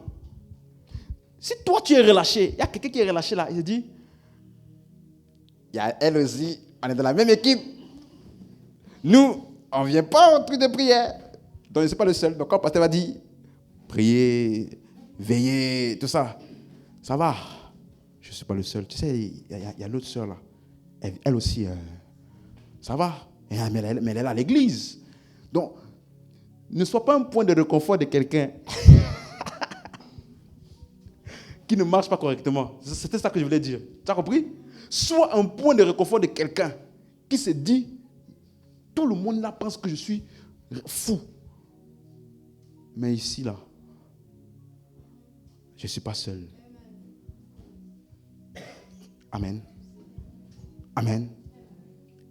Si toi, tu es relâché, il y a quelqu'un qui est relâché là, il se dit, il y a elle aussi, on est dans la même équipe. Nous, on ne vient pas au truc de prière. Donc, je ne suis pas le seul. Donc, quand le pasteur va dire, priez, veillez, tout ça, ça va. Je ne suis pas le seul. Tu sais, il y a l'autre sœur là. Elle aussi, ça va. Mais elle est là à l'église. Donc, ne sois pas un point de réconfort de quelqu'un qui ne marche pas correctement. C'était ça que je voulais dire. Tu as compris? Sois un point de réconfort de quelqu'un qui se dit, tout le monde là pense que je suis fou. Mais ici, là, je ne suis pas seul. Amen. Amen.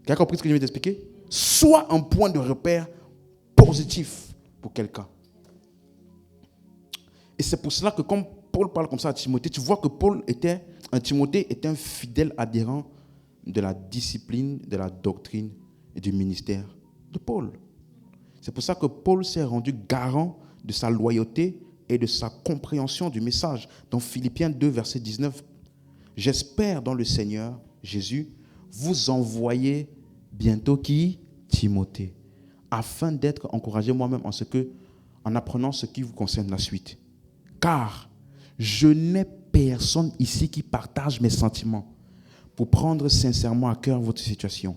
Tu as compris ce que je viens d'expliquer? Sois un point de repère positif pour quelqu'un. Et c'est pour cela que comme Paul parle comme ça à Timothée, tu vois que Timothée était un fidèle adhérent de la discipline, de la doctrine et du ministère de Paul. C'est pour ça que Paul s'est rendu garant de sa loyauté et de sa compréhension du message. Dans Philippiens 2, verset 19, « J'espère dans le Seigneur Jésus vous envoyer bientôt qui? Timothée, afin d'être encouragé moi-même en apprenant ce qui vous concerne la suite. Car je n'ai personne ici qui partage mes sentiments. pour prendre sincèrement à cœur votre situation.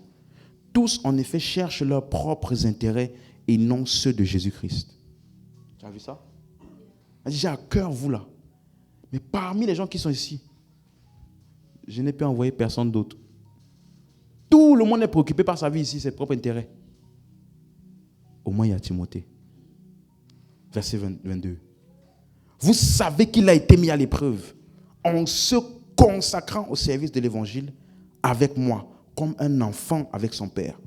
Tous, en effet, cherchent leurs propres intérêts et non ceux de Jésus-Christ. Tu as vu ça? Elle dit, j'ai à cœur vous là. Mais parmi les gens qui sont ici, je n'ai pas envoyé personne d'autre. Tout le monde est préoccupé par sa vie ici, ses propres intérêts. Au moins, il y a Timothée. Verset 22. Vous savez qu'il a été mis à l'épreuve en se consacrant au service de l'évangile avec moi, comme un enfant avec son père.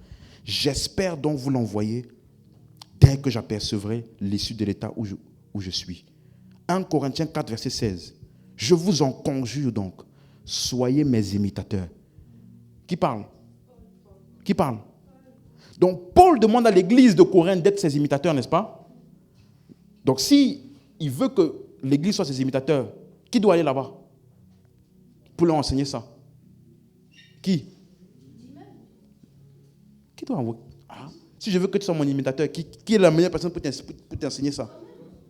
J'espère donc vous l'envoyer dès que j'apercevrai l'issue de l'état où je suis. 1 Corinthiens 4, verset 16. Je vous en conjure donc, soyez mes imitateurs. Qui parle? Qui parle? Donc, Paul demande à l'église de Corinthe d'être ses imitateurs, n'est-ce pas? Donc, si il veut que l'église soit ses imitateurs, qui doit aller là-bas pour leur enseigner ça? Qui? Qui doit envoyer? Si je veux que tu sois mon imitateur, qui est la meilleure personne pour t'enseigner ça?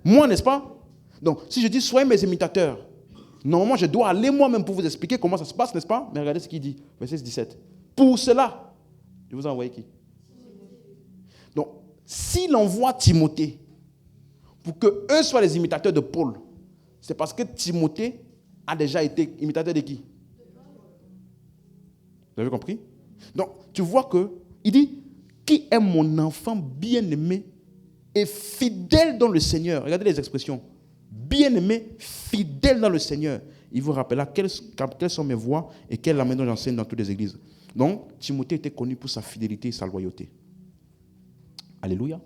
Moi, n'est-ce pas? Donc, si je dis soyez mes imitateurs, normalement, je dois aller moi-même pour vous expliquer comment ça se passe, n'est-ce pas? Mais regardez ce qu'il dit, verset 17. Pour cela, je vous ai envoyé qui? Donc, s'il envoie Timothée pour qu'eux soient les imitateurs de Paul, c'est parce que Timothée a déjà été imitateur de qui? Vous avez compris? Donc, tu vois que il dit, qui est mon enfant bien-aimé et fidèle dans le Seigneur? Regardez les expressions. Bien-aimé, fidèle dans le Seigneur. Il vous rappellera quelles sont mes voies et quelle est la manière dont j'enseigne dans toutes les églises. Donc, Timothée était connu pour sa fidélité et sa loyauté. Alléluia.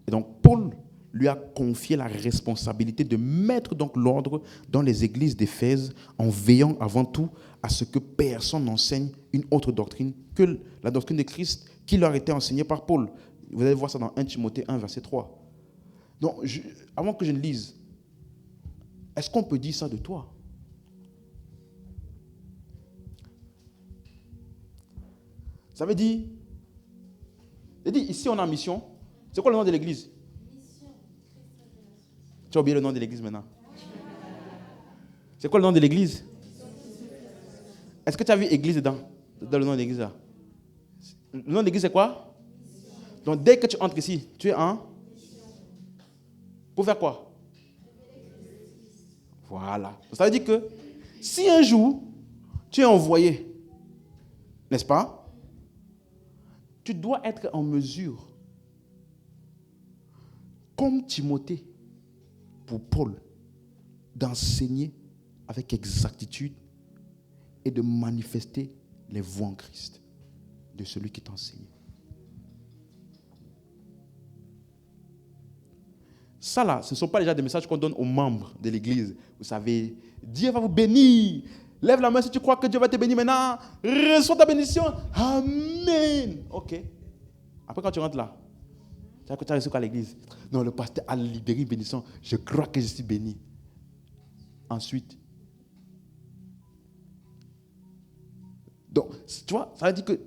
Et donc, Paul lui a confié la responsabilité de mettre donc l'ordre dans les églises d'Éphèse en veillant avant tout à ce que personne n'enseigne une autre doctrine que la doctrine de Christ qui leur était enseignée par Paul. Vous allez voir ça dans 1 Timothée 1, verset 3. Donc, avant que je ne lise, est-ce qu'on peut dire ça de toi? Ça veut dire, ici on a mission. C'est quoi le nom de l'église? Tu as oublié le nom de l'église maintenant. C'est quoi le nom de l'église? Est-ce que tu as vu église dans le nom de l'église là? Le nom de l'église c'est quoi? Donc dès que tu entres ici, tu es en? Pour faire quoi? Voilà. Ça veut dire que si un jour tu es envoyé, n'est-ce pas? Tu dois être en mesure, comme Timothée, pour Paul, d'enseigner avec exactitude et de manifester les voies en Christ de celui qui t'enseigne. Ça là, ce ne sont pas déjà des messages qu'on donne aux membres de l'église. Vous savez, Dieu va vous bénir. Lève la main si tu crois que Dieu va te bénir maintenant. Reçois ta bénédiction. Amen. Ok. Après quand tu rentres là, tu as reçu quoi à l'église? Non, le pasteur a libéré une bénédiction. Je crois que je suis béni. Ensuite. Donc, tu vois, ça veut dire que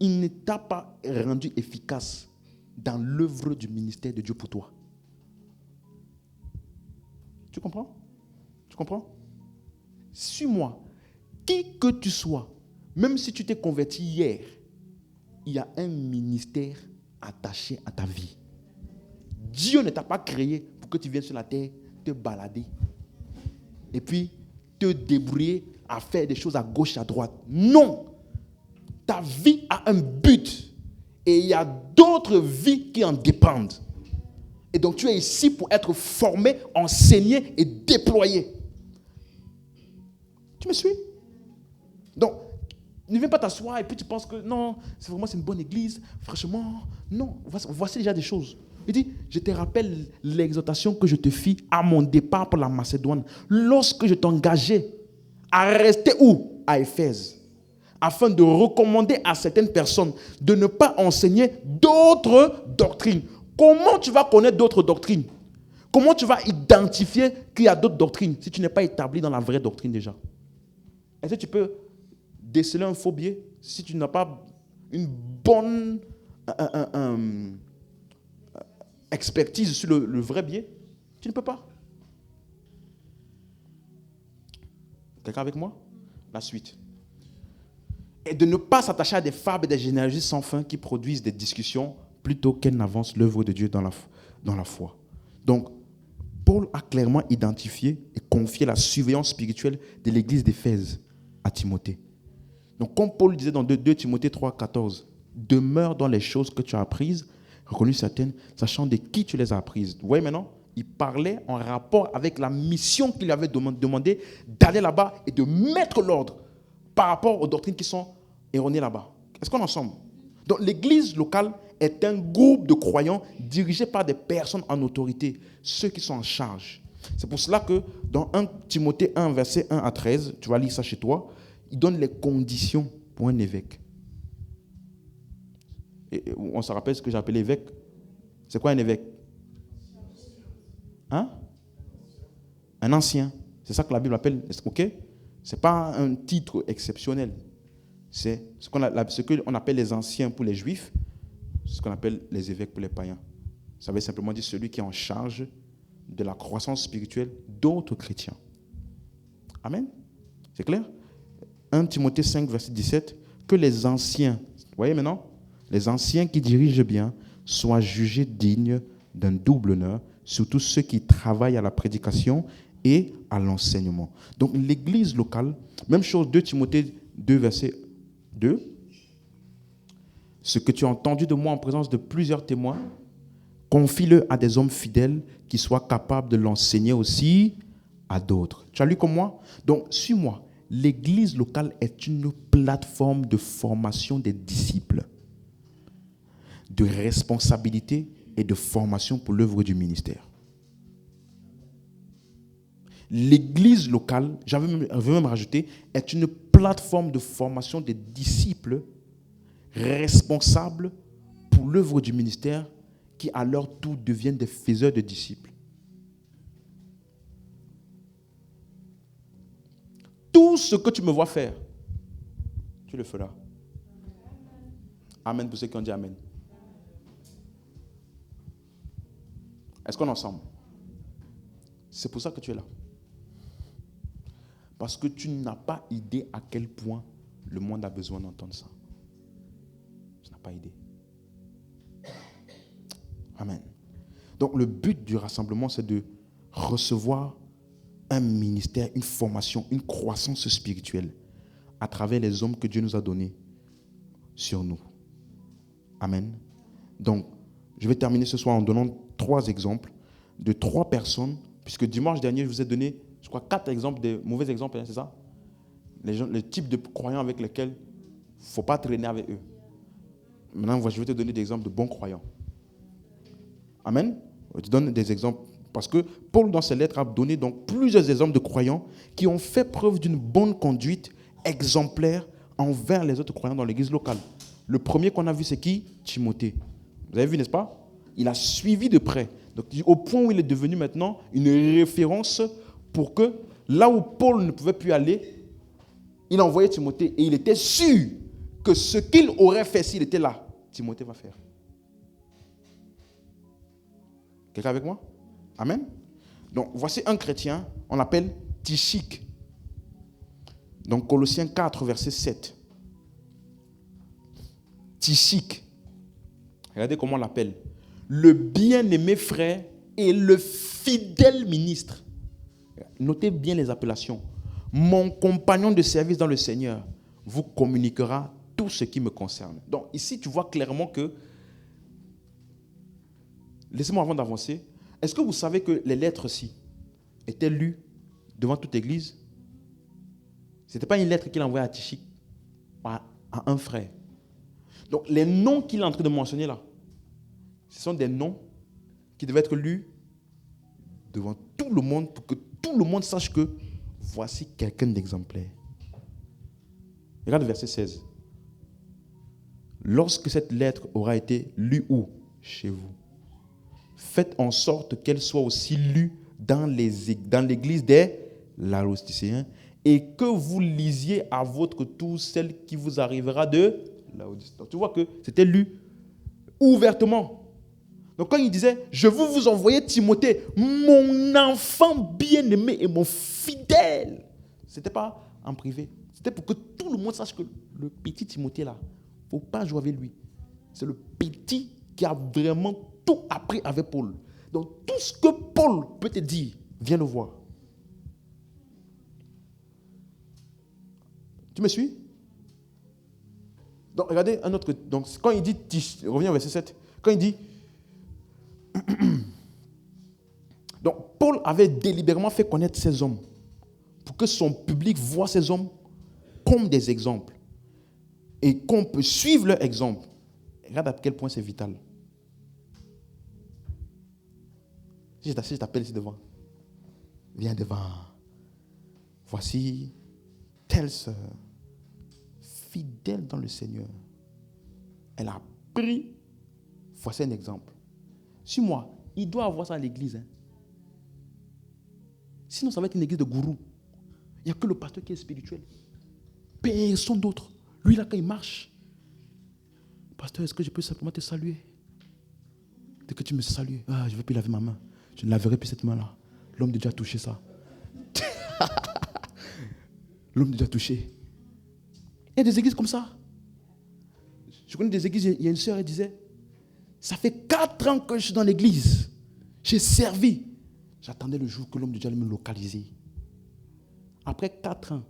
il ne t'a pas rendu efficace dans l'œuvre du ministère de Dieu pour toi. Tu comprends? Tu comprends? Suis-moi. Qui que tu sois, même si tu t'es converti hier, il y a un ministère attaché à ta vie. Dieu ne t'a pas créé pour que tu viennes sur la terre te balader et puis te débrouiller à faire des choses à gauche, à droite. Non! Ta vie a un but et il y a d'autres vies qui en dépendent. Et donc tu es ici pour être formé, enseigné et déployé. Tu me suis? Donc, ne viens pas t'asseoir et puis tu penses que non, c'est une bonne église. Franchement, non. Voici déjà des choses. Il dit, je te rappelle l'exhortation que je te fis à mon départ pour la Macédoine, lorsque je t'engageais à rester où? À Éphèse, afin de recommander à certaines personnes de ne pas enseigner d'autres doctrines. Comment tu vas connaître d'autres doctrines? Comment tu vas identifier qu'il y a d'autres doctrines si tu n'es pas établi dans la vraie doctrine déjà? Est-ce que tu peux déceler un faux biais si tu n'as pas une bonne expertise sur le vrai biais? Tu ne peux pas. Quelqu'un avec moi? La suite. et de ne pas s'attacher à des fables et des généalogies sans fin qui produisent des discussions plutôt qu'elles n'avancent l'œuvre de Dieu dans la foi. Donc, Paul a clairement identifié et confié la surveillance spirituelle de l'église d'Éphèse à Timothée. Donc, comme Paul disait dans 2 Timothée 3, 14, demeure dans les choses que tu as apprises, reconnues certaines, sachant de qui tu les as apprises. Vous voyez maintenant, il parlait en rapport avec la mission qu'il lui avait demandé d'aller là-bas et de mettre l'ordre par rapport aux doctrines qui sont erronées là-bas. Est-ce qu'on est ensemble? Donc, l'église locale est un groupe de croyants dirigés par des personnes en autorité, ceux qui sont en charge. C'est pour cela que dans 1 Timothée 1, verset 1 à 13, tu vas lire ça chez toi, il donne les conditions pour un évêque. Et on se rappelle ce que j'appelais évêque. C'est quoi un évêque? Hein? Un ancien. C'est ça que la Bible appelle. Ok? Ce n'est pas un titre exceptionnel. C'est ce qu'on appelle les anciens pour les juifs, ce qu'on appelle les évêques pour les païens. Ça veut simplement dire celui qui est en charge de la croissance spirituelle d'autres chrétiens. Amen? C'est clair? 1 Timothée 5, verset 17, que les anciens, vous voyez maintenant, les anciens qui dirigent bien soient jugés dignes d'un double honneur, surtout ceux qui travaillent à la prédication et à l'enseignement. Donc l'église locale, même chose, 2 Timothée 2, verset 2, ce que tu as entendu de moi en présence de plusieurs témoins, confie-le à des hommes fidèles qui soient capables de l'enseigner aussi à d'autres. Tu as lu comme moi? Donc, suis-moi. L'église locale est une plateforme de formation des disciples, de responsabilité et de formation pour l'œuvre du ministère. L'église locale, je veux même rajouter, est une plateforme de formation des disciples responsables pour l'œuvre du ministère qui à leur tour deviennent des faiseurs de disciples. Tout ce que tu me vois faire, tu le feras. Amen pour ceux qui ont dit Amen. Est-ce qu'on est ensemble? C'est pour ça que tu es là. Parce que tu n'as pas idée à quel point le monde a besoin d'entendre ça. Tu n'as pas idée. Amen. Donc le but du rassemblement, c'est de recevoir un ministère, une formation, une croissance spirituelle à travers les hommes que Dieu nous a donnés sur nous. Amen. Donc, je vais terminer ce soir en donnant 3 exemples de 3 personnes, puisque dimanche dernier, je vous ai donné, je crois, 4 exemples de mauvais exemples, hein, c'est ça? Les types de croyants avec lesquels il ne faut pas traîner avec eux. Maintenant, je vais te donner des exemples de bons croyants. Amen. Je te donne des exemples. Parce que Paul, dans ses lettres, a donné donc plusieurs exemples de croyants qui ont fait preuve d'une bonne conduite exemplaire envers les autres croyants dans l'église locale. Le premier qu'on a vu, c'est qui? Timothée. Vous avez vu, n'est-ce pas? Il a suivi de près. Donc, au point où il est devenu maintenant une référence pour que là où Paul ne pouvait plus aller, il envoyait Timothée et il était sûr que ce qu'il aurait fait s'il était là, Timothée va faire. Quelqu'un avec moi? Amen. Donc, voici un chrétien, on l'appelle Tychique. Donc, Colossiens 4, verset 7. Tychique. Regardez comment on l'appelle. Le bien-aimé frère et le fidèle ministre. Notez bien les appellations. Mon compagnon de service dans le Seigneur vous communiquera tout ce qui me concerne. Donc, ici, tu vois clairement que... Laissez-moi avant d'avancer. Est-ce que vous savez que les lettres-ci étaient lues devant toute église? Ce n'était pas une lettre qu'il envoyait à Tychique, à un frère. Donc, les noms qu'il est en train de mentionner là, ce sont des noms qui devaient être lus devant tout le monde pour que tout le monde sache que voici quelqu'un d'exemplaire. Regarde le verset 16. Lorsque cette lettre aura été lue où? Chez vous. Faites en sorte qu'elle soit aussi lue dans l'église des Laodicéens et que vous lisiez à votre tour celle qui vous arrivera de Laodicée. Donc, tu vois que c'était lu ouvertement. Donc quand il disait, je veux vous envoyer Timothée, mon enfant bien-aimé et mon fidèle, ce n'était pas en privé, C'était pour que tout le monde sache que le petit Timothée là, il ne faut pas jouer avec lui. C'est le petit qui a vraiment tout appris avec Paul. Donc tout ce que Paul peut te dire, viens le voir. Tu me suis? Donc regardez un autre. Donc quand il dit, reviens au verset 7, quand il dit, donc Paul avait délibérément fait connaître ces hommes pour que son public voit ces hommes comme des exemples et qu'on peut suivre leur exemple. Regarde à quel point c'est vital. Si je t'appelle ici devant, viens devant. Voici telle sœur, fidèle dans le Seigneur. Elle a pris, voici un exemple. Suis-moi, il doit avoir ça à l'église. Hein. Sinon, ça va être une église de gourous. Il n'y a que le pasteur qui est spirituel. Personne d'autre. Lui, là, quand il marche, pasteur, est-ce que je peux simplement te saluer? Dès que tu me salues, je ne vais plus laver ma main. Je ne laverai plus cette main-là. L'homme de Dieu a touché ça. L'homme de Dieu a touché. Il y a des églises comme ça. Je connais des églises, il y a une sœur, elle disait, ça fait 4 ans que je suis dans l'église. J'ai servi. J'attendais le jour que l'homme de Dieu allait me localiser. Après 4 ans,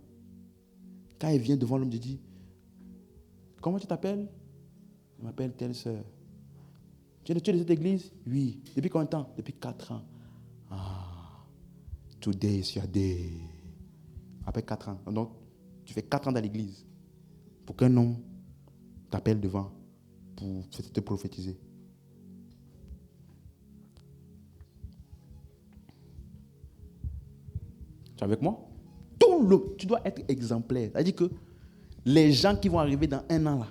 quand elle vient devant l'homme de Dieu, comment tu t'appelles? Je m'appelle telle sœur. Tu es de cette église? Oui. Depuis combien de temps? Depuis 4 ans. Today is your day. Après 4 ans. Donc, tu fais 4 ans dans l'église pour qu'un homme t'appelle devant pour te prophétiser. Tu es avec moi? Tu dois être exemplaire. C'est-à-dire que les gens qui vont arriver dans 1 an là,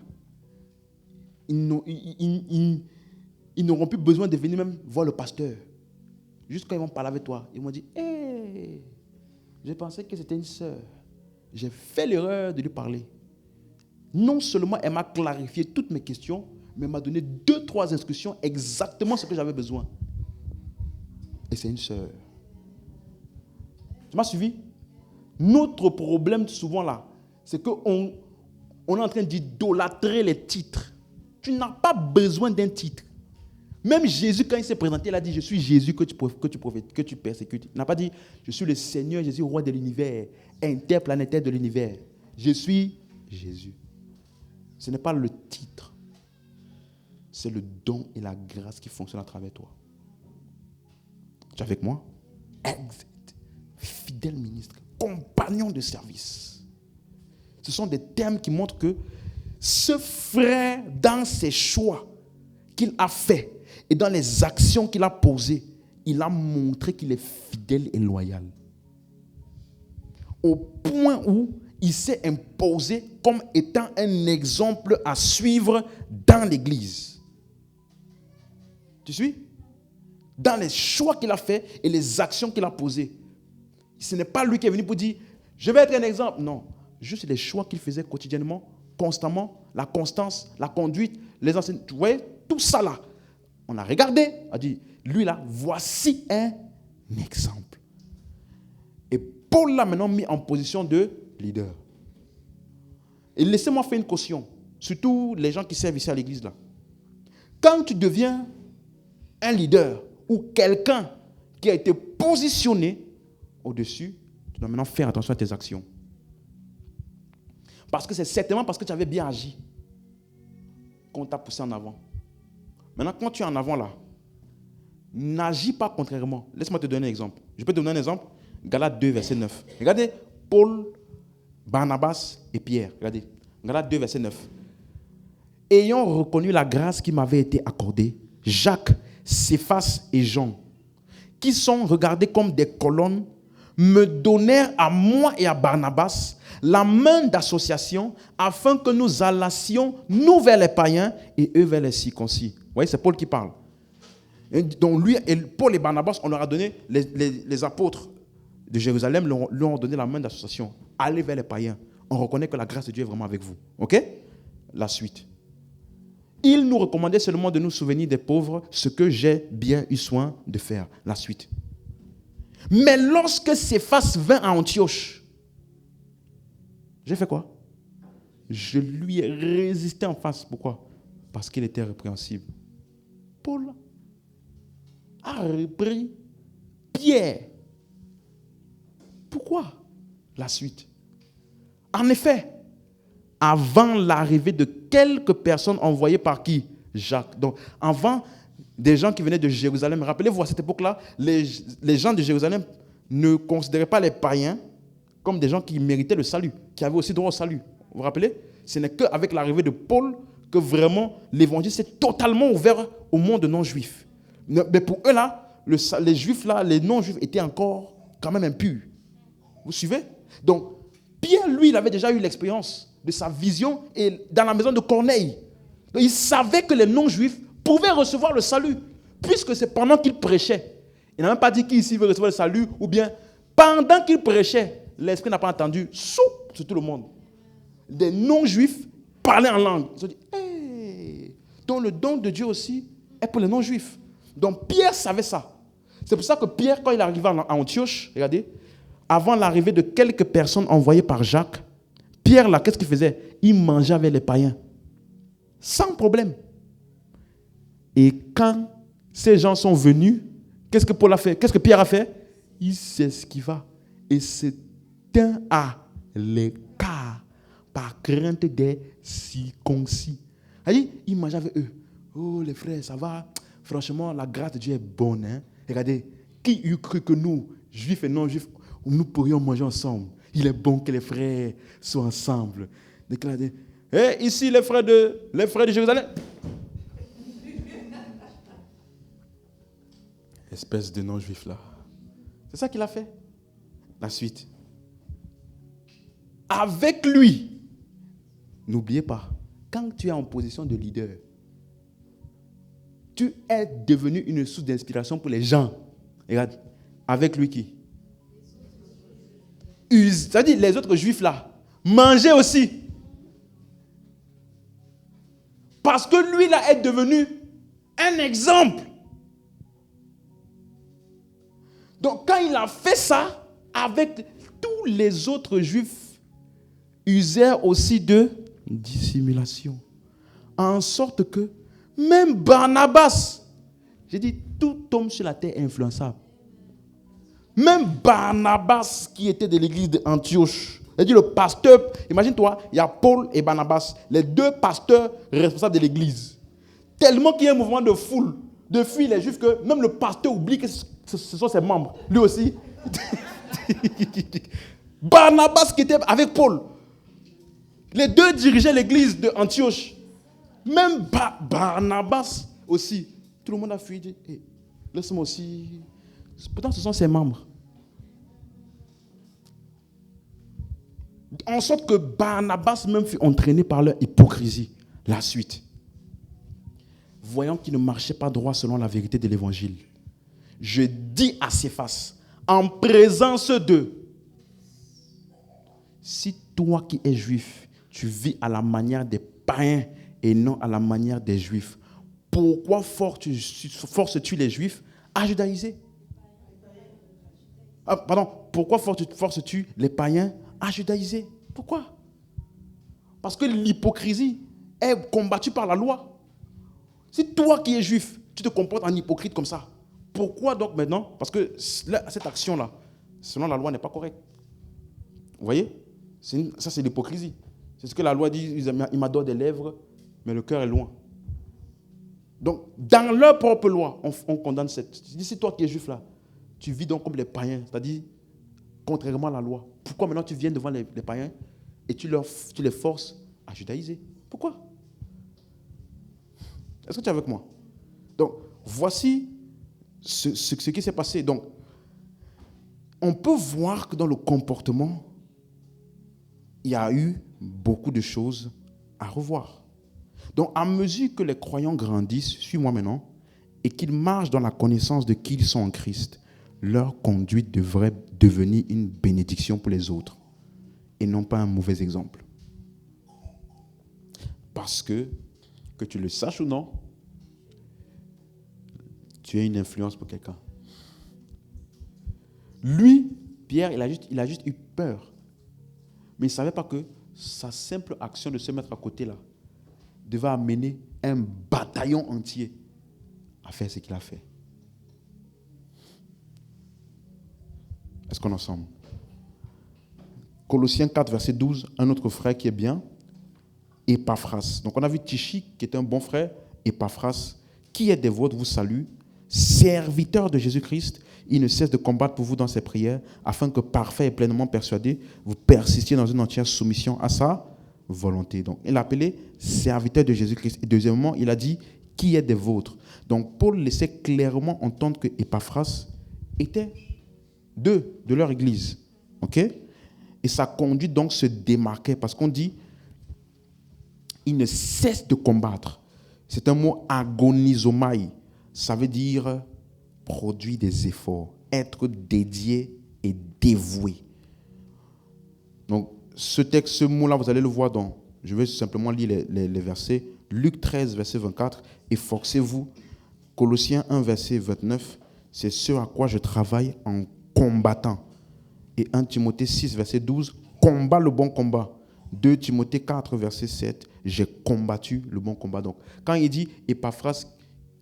ils n'auront plus besoin de venir même voir le pasteur. Juste quand ils vont parler avec toi, ils vont dire, hey, je pensais que c'était une sœur. J'ai fait l'erreur de lui parler. Non seulement elle m'a clarifié toutes mes questions, mais elle m'a donné 2-3 instructions exactement ce que j'avais besoin. Et c'est une sœur. Tu m'as suivi? Notre problème souvent là, c'est qu'on est en train d'idolâtrer les titres. Tu n'as pas besoin d'un titre. Même Jésus, quand il s'est présenté, il a dit, je suis Jésus que tu persécutes. Il n'a pas dit, je suis le Seigneur Jésus, roi de l'univers, interplanétaire de l'univers. Je suis Jésus. Ce n'est pas le titre. C'est le don et la grâce qui fonctionnent à travers toi. Tu es avec moi? Exit. Fidèle ministre. Compagnon de service. Ce sont des termes qui montrent que ce frère, dans ses choix qu'il a fait et dans les actions qu'il a posées, il a montré qu'il est fidèle et loyal. Au point où il s'est imposé comme étant un exemple à suivre dans l'église. Tu suis? Dans les choix qu'il a fait et les actions qu'il a posées. Ce n'est pas lui qui est venu pour dire, je vais être un exemple. Non, juste les choix qu'il faisait quotidiennement, constamment, la constance, la conduite, les enseignements. Tu vois, tout ça là. On a regardé, on a dit, lui là, voici un exemple. Et Paul l'a maintenant mis en position de leader. Et laissez-moi faire une caution, surtout les gens qui servent ici à l'église là. Quand tu deviens un leader ou quelqu'un qui a été positionné au-dessus, tu dois maintenant faire attention à tes actions. Parce que c'est certainement parce que tu avais bien agi qu'on t'a poussé en avant. Maintenant, quand tu es en avant là, n'agis pas contrairement. Laisse-moi te donner un exemple. Je peux te donner un exemple. Galates 2, verset 9. Regardez, Paul, Barnabas et Pierre. Regardez, Galates 2, verset 9. Ayant reconnu la grâce qui m'avait été accordée, Jacques, Céphas et Jean, qui sont regardés comme des colonnes, me donnèrent à moi et à Barnabas la main d'association afin que nous allassions, nous vers les païens et eux vers les circoncis. Vous voyez, c'est Paul qui parle. Et donc lui, Paul et Barnabas, on leur a donné, les apôtres de Jérusalem leur ont donné la main d'association. Allez vers les païens. On reconnaît que la grâce de Dieu est vraiment avec vous. Ok? La suite. Il nous recommandait seulement de nous souvenir des pauvres, ce que j'ai bien eu soin de faire. La suite. Mais lorsque Céphas vint à Antioche, j'ai fait quoi? Je lui ai résisté en face. Pourquoi? Parce qu'il était répréhensible. Paul a repris Pierre. Pourquoi? La suite. En effet, avant l'arrivée de quelques personnes envoyées par qui? Jacques. Donc, avant des gens qui venaient de Jérusalem. Rappelez-vous, à cette époque-là, les gens de Jérusalem ne considéraient pas les païens comme des gens qui méritaient le salut, qui avaient aussi droit au salut. Vous vous rappelez? Ce n'est qu'avec l'arrivée de Paul que vraiment l'évangile s'est totalement ouvert au monde non-juif. Mais pour eux là, les juifs là, les non-juifs étaient encore quand même impurs. Vous suivez? Donc, Pierre, lui, il avait déjà eu l'expérience de sa vision et dans la maison de Corneille. Donc, il savait que les non-juifs pouvaient recevoir le salut, puisque c'est pendant qu'il prêchait. Il n'a même pas dit qu'ici veut recevoir le salut, ou bien pendant qu'il prêchait, l'Esprit n'a pas entendu, sur tout le monde. Des non-juifs parlaient en langue. Ils ont dit, hey! Donc le don de Dieu aussi est pour les non-juifs. Donc Pierre savait ça. C'est pour ça que Pierre, quand il arrivait à Antioche, regardez, avant l'arrivée de quelques personnes envoyées par Jacques, Pierre, là, qu'est-ce qu'il faisait? Il mangeait avec les païens. Sans problème. Et quand ces gens sont venus, qu'est-ce que Paul a fait? Qu'est-ce que Pierre a fait? Il s'esquiva et se tint à l'écart par crainte des circoncis. Il mangeait avec eux. Oh les frères, ça va? Franchement, la grâce de Dieu est bonne. Hein? Regardez, qui eût cru que nous, juifs et non-juifs, nous pourrions manger ensemble? Il est bon que les frères soient ensemble. Déclarez, ici les frères de Jérusalem. Espèce de non-juif là. C'est ça qu'il a fait. La suite. Avec lui, n'oubliez pas, quand tu es en position de leader, tu es devenu une source d'inspiration pour les gens. Regarde, avec lui qui? C'est-à-dire les autres juifs là, mangeaient aussi. Parce que lui là est devenu un exemple. Donc quand il a fait ça, avec tous les autres juifs, usèrent aussi de dissimulation. En sorte que même Barnabas, j'ai dit, tout homme sur la terre est influençable. Même Barnabas qui était de l'église d'Antioche, j'ai dit le pasteur, imagine-toi, il y a Paul et Barnabas, les deux pasteurs responsables de l'église. Tellement qu'il y a un mouvement de foule, de fuir les juifs, que même le pasteur oublie que ce sont ses membres. Lui aussi. Barnabas qui était avec Paul. Les deux dirigeaient l'église d'Antioche. Même Barnabas aussi. Tout le monde a fui. Dit, hey, laisse-moi aussi. Pourtant, ce sont ses membres. En sorte que Barnabas même fut entraîné par leur hypocrisie. La suite. Voyant qu'il ne marchait pas droit selon la vérité de l'évangile, je dis à Céphas, en présence d'eux, si toi qui es juif, tu vis à la manière des païens et non à la manière des juifs, pourquoi forces-tu les juifs à judaïser? Pourquoi forces-tu les païens à judaïser? Pourquoi? Parce que l'hypocrisie est combattue par la loi. Si toi qui es juif, tu te comportes en hypocrite comme ça, pourquoi donc maintenant? Parce que cette action-là, selon la loi, n'est pas correcte. Vous voyez? Ça, c'est l'hypocrisie. C'est ce que la loi dit, il m'adore des lèvres, mais le cœur est loin. Donc, dans leur propre loi, on condamne cette. Si toi qui es juif là, tu vis donc comme les païens, c'est-à-dire contrairement à la loi. Pourquoi maintenant tu viens devant les païens et tu les forces à judaïser? Pourquoi? Est-ce que tu es avec moi? Donc, voici ce qui s'est passé. Donc, on peut voir que dans le comportement, il y a eu beaucoup de choses à revoir. Donc, à mesure que les croyants grandissent, suis-moi maintenant, et qu'ils marchent dans la connaissance de qui ils sont en Christ, leur conduite devrait devenir une bénédiction pour les autres et non pas un mauvais exemple. Parce que tu le saches ou non, tu es une influence pour quelqu'un. Lui, Pierre, il a juste eu peur. Mais il ne savait pas que sa simple action de se mettre à côté là devait amener un bataillon entier à faire ce qu'il a fait. Est-ce qu'on est ensemble? Colossiens 4, verset 12, un autre frère qui est bien, Epaphras. Donc on a vu Tychik qui est un bon frère, Epaphras, qui est des vôtres, vous salue, serviteur de Jésus-Christ. Il ne cesse de combattre pour vous dans ses prières, afin que, parfait et pleinement persuadé, vous persistiez dans une entière soumission à sa volonté. Donc il l'a appelé serviteur de Jésus-Christ. Et deuxièmement, il a dit qui est des vôtres. Donc Paul laissait clairement entendre que Epaphras était de leur église. Ok? Et sa conduite donc se démarquait parce qu'on dit il ne cesse de combattre. C'est un mot agonizomai. Ça veut dire produire des efforts, être dédié et dévoué. Donc ce texte, ce mot-là, vous allez le voir dans, je vais simplement lire les versets. Luc 13, verset 24, efforcez-vous. Colossiens 1, verset 29, c'est ce à quoi je travaille en combattant. Et 1 Timothée 6, verset 12, combat le bon combat. 2 Timothée 4, verset 7, j'ai combattu le bon combat. Donc, quand il dit Epaphras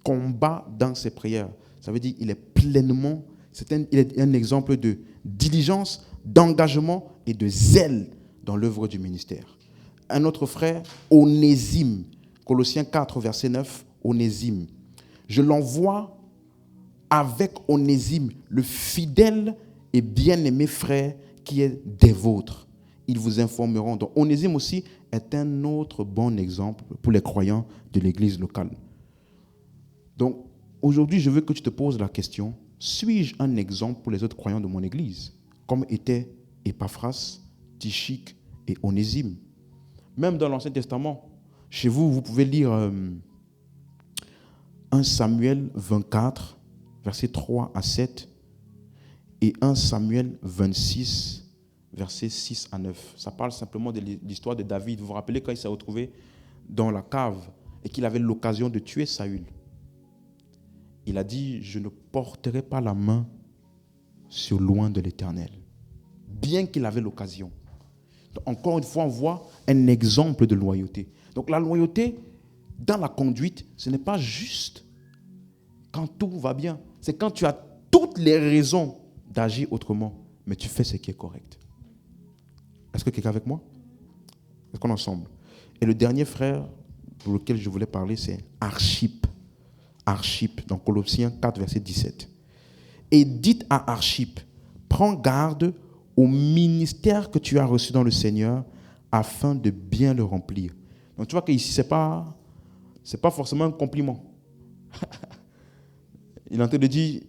combat dans ses prières, ça veut dire qu'il est pleinement, il est un exemple de diligence, d'engagement et de zèle dans l'œuvre du ministère. Un autre frère, Onésime, Colossiens 4, verset 9, Onésime. Je l'envoie avec Onésime, le fidèle et bien-aimé frère qui est des vôtres. Ils vous informeront. Donc, Onésime aussi est un autre bon exemple pour les croyants de l'église locale. Donc, aujourd'hui, je veux que tu te poses la question, suis-je un exemple pour les autres croyants de mon église, comme étaient Epaphras, Tychik et Onésime? Même dans l'Ancien Testament, chez vous, vous pouvez lire 1 Samuel 24, versets 3 à 7, et 1 Samuel 26, versets 6 à 9. Ça parle simplement de l'histoire de David. Vous vous rappelez quand il s'est retrouvé dans la cave et qu'il avait l'occasion de tuer Saül. Il a dit, je ne porterai pas la main sur loin de l'Éternel. Bien qu'il avait l'occasion. Donc, encore une fois, on voit un exemple de loyauté. Donc la loyauté, dans la conduite, ce n'est pas juste quand tout va bien. C'est quand tu as toutes les raisons d'agir autrement, mais tu fais ce qui est correct. Est-ce que quelqu'un est avec moi? Est-ce qu'on est ensemble? Et le dernier frère pour lequel je voulais parler, c'est Archippe. Archippe, dans Colossiens 4, verset 17. Et dites à Archippe, prends garde au ministère que tu as reçu dans le Seigneur afin de bien le remplir. Donc tu vois qu'ici, ce n'est pas forcément un compliment. Il est en train de dire,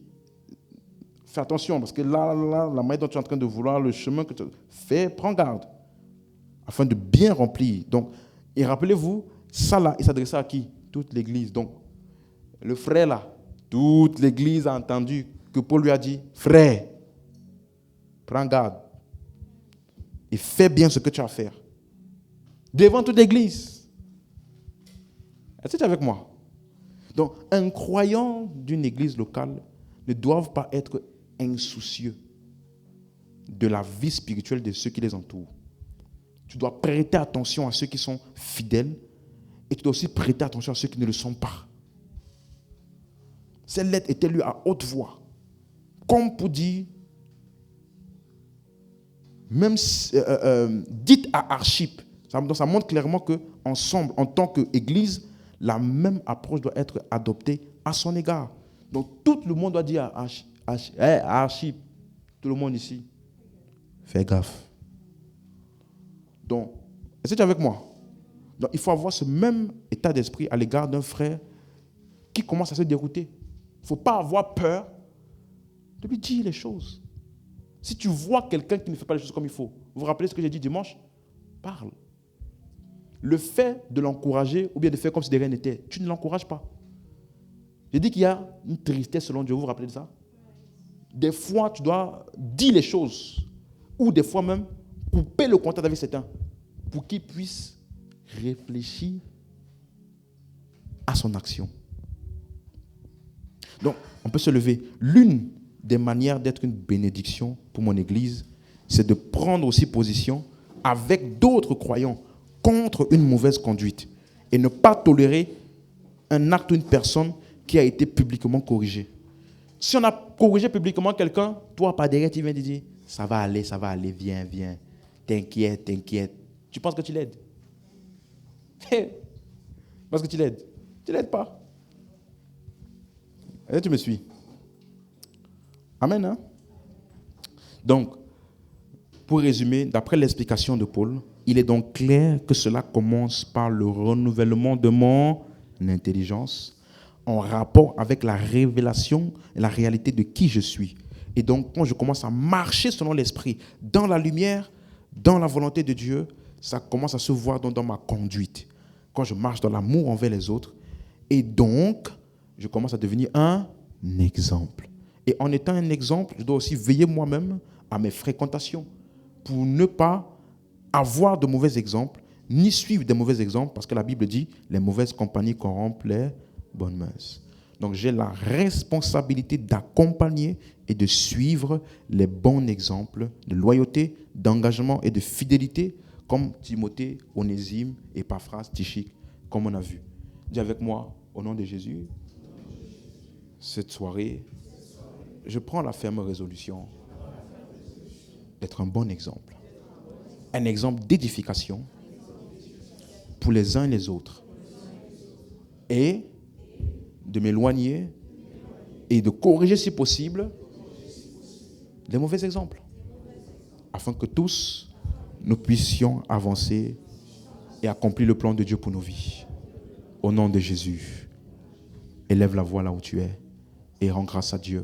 fais attention, parce que là, la manière dont tu es en train de vouloir, le chemin que tu fais, prends garde, afin de bien remplir. Donc, et rappelez-vous, ça là, il s'adressait à qui? Toute l'église. Donc, le frère là, toute l'église a entendu que Paul lui a dit, frère, prends garde et fais bien ce que tu as à faire. Devant toute l'église. Est-ce que tu es avec moi? Donc, un croyant d'une église locale ne doit pas être insoucieux de la vie spirituelle de ceux qui les entourent. Tu dois prêter attention à ceux qui sont fidèles et tu dois aussi prêter attention à ceux qui ne le sont pas. Cette lettre était lue à haute voix, comme pour dire, même dites à Archippe. Ça montre clairement qu'ensemble, en tant qu'église, la même approche doit être adoptée à son égard. Donc tout le monde doit dire à Archippe, tout le monde ici, fais gaffe. Donc, est-ce que tu es avec moi? Donc il faut avoir ce même état d'esprit à l'égard d'un frère qui commence à se dérouter. Il ne faut pas avoir peur de lui dire les choses. Si tu vois quelqu'un qui ne fait pas les choses comme il faut, vous vous rappelez ce que j'ai dit dimanche? Parle. Le fait de l'encourager ou bien de faire comme si de rien n'était, tu ne l'encourages pas. J'ai dit qu'il y a une tristesse selon Dieu, vous vous rappelez de ça? Des fois, tu dois dire les choses ou des fois même couper le contact avec certains pour qu'il puisse réfléchir à son action. Donc, on peut se lever. L'une des manières d'être une bénédiction pour mon église, c'est de prendre aussi position avec d'autres croyants contre une mauvaise conduite et ne pas tolérer un acte ou une personne qui a été publiquement corrigée. Si on a corrigé publiquement quelqu'un, toi, par derrière, tu viens de dire, ça va aller, viens, t'inquiète. Tu penses que tu l'aides? Parce que tu l'aides. Tu ne l'aides pas. Et tu me suis. Amen, hein? Donc, pour résumer, d'après l'explication de Paul, il est donc clair que cela commence par le renouvellement de mon intelligence en rapport avec la révélation et la réalité de qui je suis. Et donc, quand je commence à marcher selon l'esprit, dans la lumière, dans la volonté de Dieu, ça commence à se voir dans ma conduite. Quand je marche dans l'amour envers les autres, et donc, je commence à devenir un exemple. Et en étant un exemple, je dois aussi veiller moi-même à mes fréquentations pour ne pas avoir de mauvais exemples, ni suivre des mauvais exemples, parce que la Bible dit les mauvaises compagnies corrompent les bonnes mœurs. Donc j'ai la responsabilité d'accompagner et de suivre les bons exemples de loyauté, d'engagement et de fidélité, comme Timothée, Onésime, Épaphras, Tychik, comme on a vu. Dis avec moi, au nom de Jésus, cette soirée, je prends la ferme résolution d'être un bon exemple. Un exemple d'édification pour les uns et les autres. Et de m'éloigner et de corriger si possible les mauvais exemples. Afin que tous, nous puissions avancer et accomplir le plan de Dieu pour nos vies. Au nom de Jésus, élève la voix là où tu es et rends grâce à Dieu.